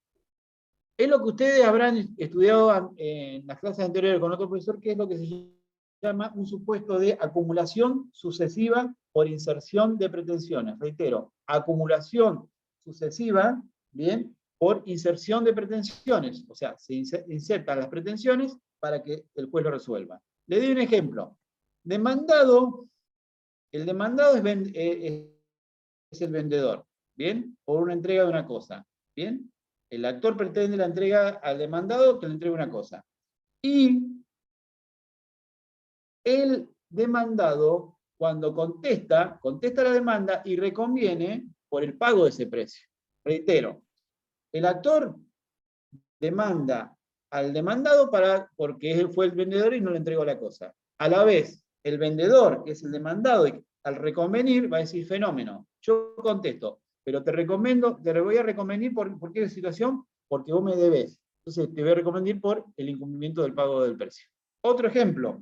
Es lo que ustedes habrán estudiado en las clases anteriores con otro profesor, que es lo que se llama un supuesto de acumulación sucesiva por inserción de pretensiones. Reitero, acumulación sucesiva, ¿bien?, por inserción de pretensiones. O sea, se insertan las pretensiones para que el juez lo resuelva. Le doy un ejemplo. Demandado, el demandado es el vendedor, ¿bien?, por una entrega de una cosa, ¿bien? El actor pretende la entrega al demandado que le entregue una cosa. Y el demandado, cuando contesta la demanda y reconviene por el pago de ese precio. Reitero, el actor demanda al demandado porque él fue el vendedor y no le entregó la cosa. A la vez, el vendedor, que es el demandado, al reconvenir va a decir, fenómeno, yo contesto, pero te voy a reconvenir por qué situación, porque vos me debés. Entonces te voy a reconvenir por el incumplimiento del pago del precio. Otro ejemplo.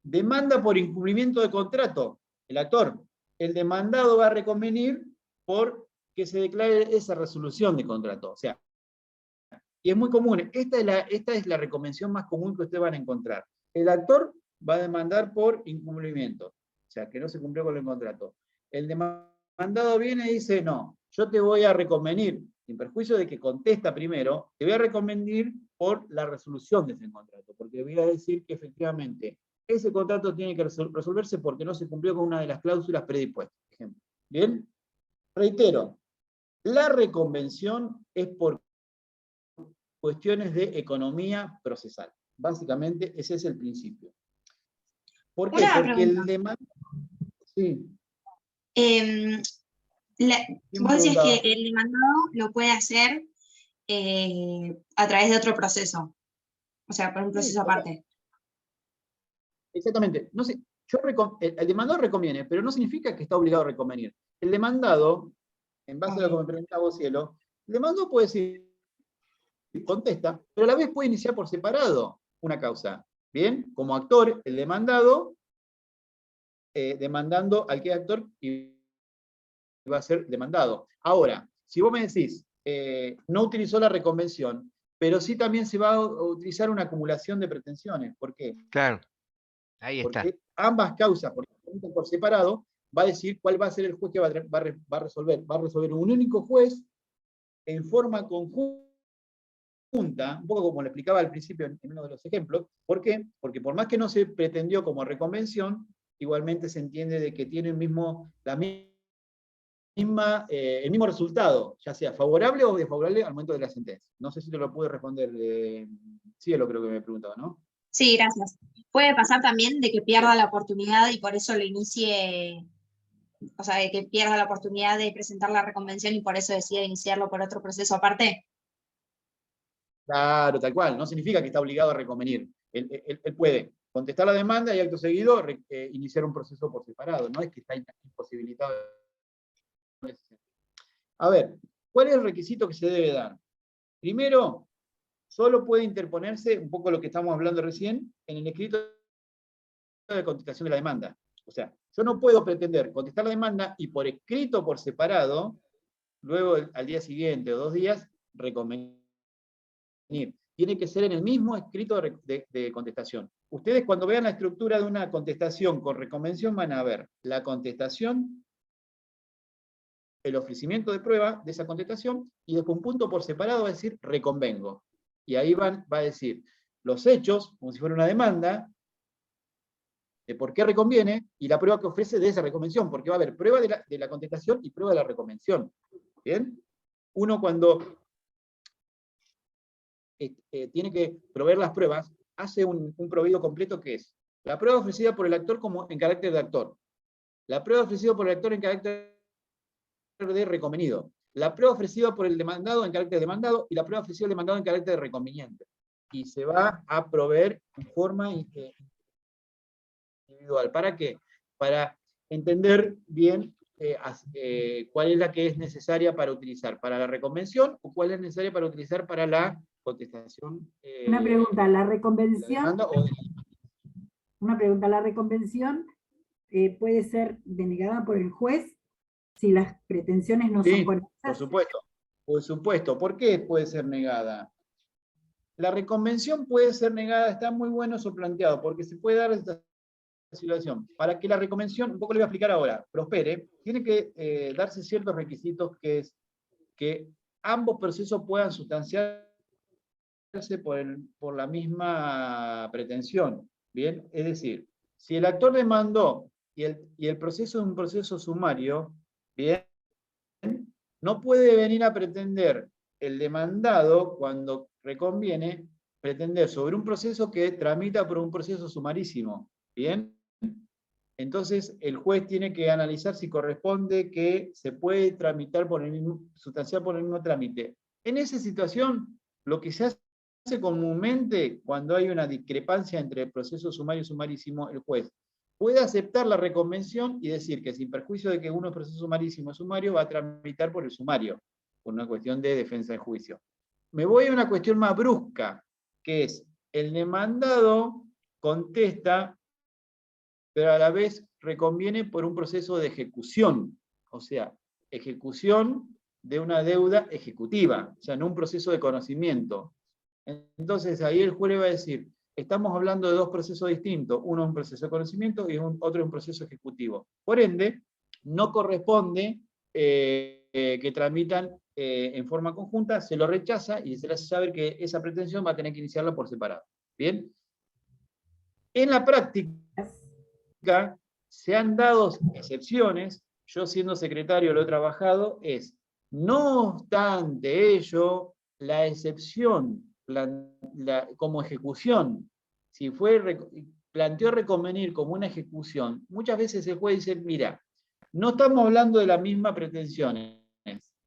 Demanda por incumplimiento de contrato, el actor. El demandado va a reconvenir por que se declare esa resolución de contrato. O sea, y es muy común, esta es la reconvención más común que ustedes van a encontrar. El actor va a demandar por incumplimiento, o sea, que no se cumplió con el contrato. El demandado viene y dice, no, yo te voy a reconvenir, sin perjuicio de que contesta primero, te voy a reconvenir por la resolución de ese contrato, porque voy a decir que efectivamente ese contrato tiene que resolverse porque no se cumplió con una de las cláusulas predispuestas, por ejemplo. ¿Bien? Reitero, la reconvención es por cuestiones de economía procesal. Básicamente, ese es el principio. ¿Por qué? Una Porque el pregunta. demandado... Sí. Vos decías que el demandado lo puede hacer a través de otro proceso, o sea, por un proceso aparte. Exactamente. No sé, el demandado reconviene, pero no significa que está obligado a reconvenir. El demandado, en base a lo que me preguntaba vos, Cielo, el demandado puede decir, contesta, pero a la vez puede iniciar por separado una causa. ¿Bien? Como actor, el demandado, demandando al que es actor y va a ser demandado. Ahora, si vos me decís, no utilizó la reconvención, pero sí también se va a utilizar una acumulación de pretensiones. ¿Por qué? Claro, ahí está. Porque ambas causas, por separado, va a decir cuál va a ser el juez que va a resolver. Va a resolver un único juez en forma conjunta, un poco como le explicaba al principio en uno de los ejemplos. ¿Por qué? Porque por más que no se pretendió como reconvención, igualmente se entiende de que tiene el mismo resultado, ya sea favorable o desfavorable al momento de la sentencia. No sé si te lo pude responder, Cielo creo que me preguntaba, ¿no? Sí, gracias. Puede pasar también de que pierda la oportunidad y por eso lo inicie, o sea, de que pierda la oportunidad de presentar la reconvención y por eso decide iniciarlo por otro proceso aparte. Claro, tal cual. No significa que está obligado a reconvenir. Él puede contestar la demanda y acto seguido iniciar un proceso por separado. No es que está imposibilitado. A ver, ¿cuál es el requisito que se debe dar? Primero, solo puede interponerse, un poco lo que estamos hablando recién, en el escrito de contestación de la demanda. O sea, yo no puedo pretender contestar la demanda y por escrito por separado, luego al día siguiente o 2 días, reconvenir. Tiene que ser en el mismo escrito de contestación. Ustedes cuando vean la estructura de una contestación con reconvención van a ver la contestación, el ofrecimiento de prueba de esa contestación, y después un punto por separado va a decir reconvengo. Y ahí va a decir los hechos, como si fuera una demanda, de por qué reconviene, y la prueba que ofrece de esa reconvención, porque va a haber prueba de la contestación y prueba de la reconvención. ¿Bien? Uno cuando tiene que proveer las pruebas, hace un proveído completo que es la prueba ofrecida por el actor como en carácter de actor, la prueba ofrecida por el actor en carácter de reconvenido, la prueba ofrecida por el demandado en carácter de demandado y la prueba ofrecida al demandado en carácter de reconveniente. Y se va a proveer en forma individual. ¿Para qué? Para entender bien cuál es la que es necesaria para utilizar para la reconvención o cuál es necesaria para utilizar para la contestación. Una pregunta, la reconvención, la demanda, una pregunta, la reconvención puede ser denegada por el juez si las pretensiones no son Sí, conexas. por supuesto. Por supuesto. ¿Por qué puede ser negada? La reconvención puede ser negada, está muy bueno eso planteado, porque se puede dar esta situación. Para que la reconvención, un poco le voy a explicar ahora, prospere, tiene que darse ciertos requisitos, que es que ambos procesos puedan sustanciarse por la misma pretensión. ¿Bien? Es decir, si el actor demandó y el proceso es un proceso sumario, ¿bien? No puede venir a pretender el demandado, cuando reconviene, pretender sobre un proceso que tramita por un proceso sumarísimo. ¿Bien? Entonces, el juez tiene que analizar si corresponde que se puede tramitar por el mismo, sustanciar por el mismo trámite. En esa situación, lo que se hace comúnmente, cuando hay una discrepancia entre el proceso sumario y sumarísimo, el juez puede aceptar la reconvención y decir que, sin perjuicio de que uno es proceso sumarísimo o sumario, va a tramitar por el sumario, por una cuestión de defensa de juicio. Me voy a una cuestión más brusca, que es, el demandado contesta, pero a la vez reconviene por un proceso de ejecución, o sea, ejecución de una deuda ejecutiva, o sea, no un proceso de conocimiento. Entonces ahí el juez le va a decir, estamos hablando de dos procesos distintos, uno es un proceso de conocimiento y otro es un proceso ejecutivo. Por ende, no corresponde que tramitan en forma conjunta, se lo rechaza y se le hace saber que esa pretensión va a tener que iniciarla por separado. ¿Bien? En la práctica, se han dado excepciones, yo siendo secretario lo he trabajado, no obstante ello, la excepción como ejecución, si planteó reconvenir como una ejecución, muchas veces el juez dice, mira, no estamos hablando de las mismas pretensiones,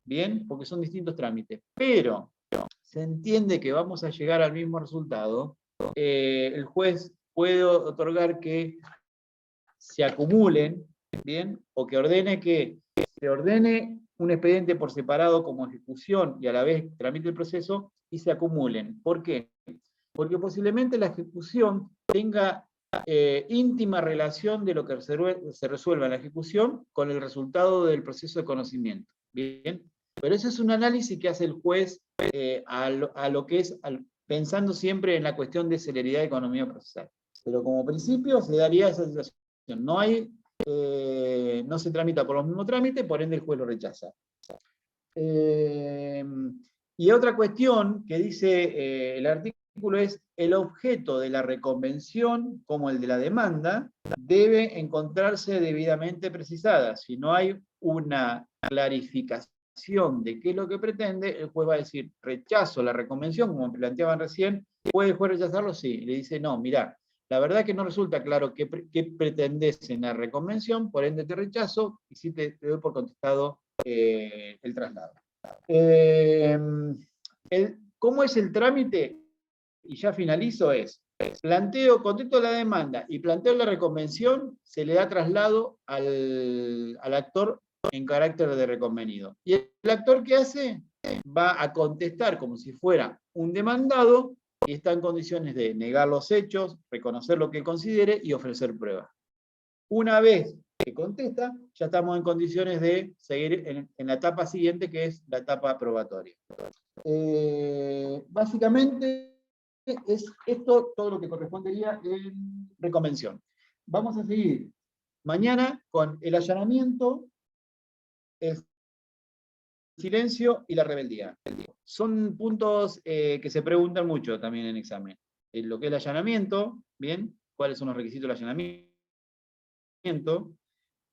¿bien? Porque son distintos trámites, pero se entiende que vamos a llegar al mismo resultado, el juez puede otorgar que se acumulen, ¿bien? O que se ordene un expediente por separado como ejecución y a la vez tramite el proceso y se acumulen. ¿Por qué? Porque posiblemente la ejecución tenga íntima relación de lo que se resuelva en la ejecución con el resultado del proceso de conocimiento. ¿Bien? Pero ese es un análisis que hace el juez a lo que es, pensando siempre en la cuestión de celeridad de economía procesal. Pero como principio se daría esa situación. No se tramita por los mismos trámites, por ende el juez lo rechaza. Y otra cuestión que dice el artículo es, el objeto de la reconvención, como el de la demanda, debe encontrarse debidamente precisada. Si no hay una clarificación de qué es lo que pretende, el juez va a decir, rechazo la reconvención, como planteaban recién. ¿Puede el juez rechazarlo? Sí. Le dice, no, mirá, la verdad que no resulta claro qué pretendés en la reconvención, por ende te rechazo, y sí te doy por contestado el traslado. ¿Cómo es el trámite? Y ya finalizo, contesto la demanda y planteo la reconvención, se le da traslado al actor en carácter de reconvenido. Y el actor, ¿qué hace? Va a contestar como si fuera un demandado, y está en condiciones de negar los hechos, reconocer lo que considere y ofrecer pruebas. Una vez que contesta, ya estamos en condiciones de seguir en la etapa siguiente, que es la etapa probatoria. Básicamente es esto todo lo que correspondería en reconvención. Vamos a seguir mañana con el allanamiento, el silencio y la rebeldía. Son puntos que se preguntan mucho también en examen. Lo que es el allanamiento, ¿bien? ¿Cuáles son los requisitos del allanamiento?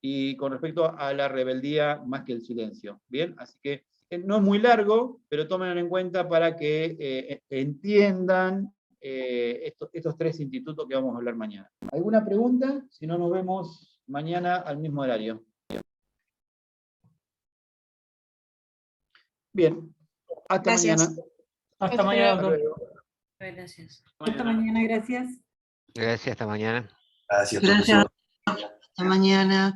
Y con respecto a la rebeldía más que el silencio, ¿bien? Así que no es muy largo, pero tómenlo en cuenta para que entiendan estos tres institutos que vamos a hablar mañana. ¿Alguna pregunta? Si no, nos vemos mañana al mismo horario. Bien, hasta Gracias. mañana. Hasta mañana, Hasta doctor. luego. Gracias. Hasta mañana, gracias. Gracias, hasta mañana. Gracias. Hasta mañana.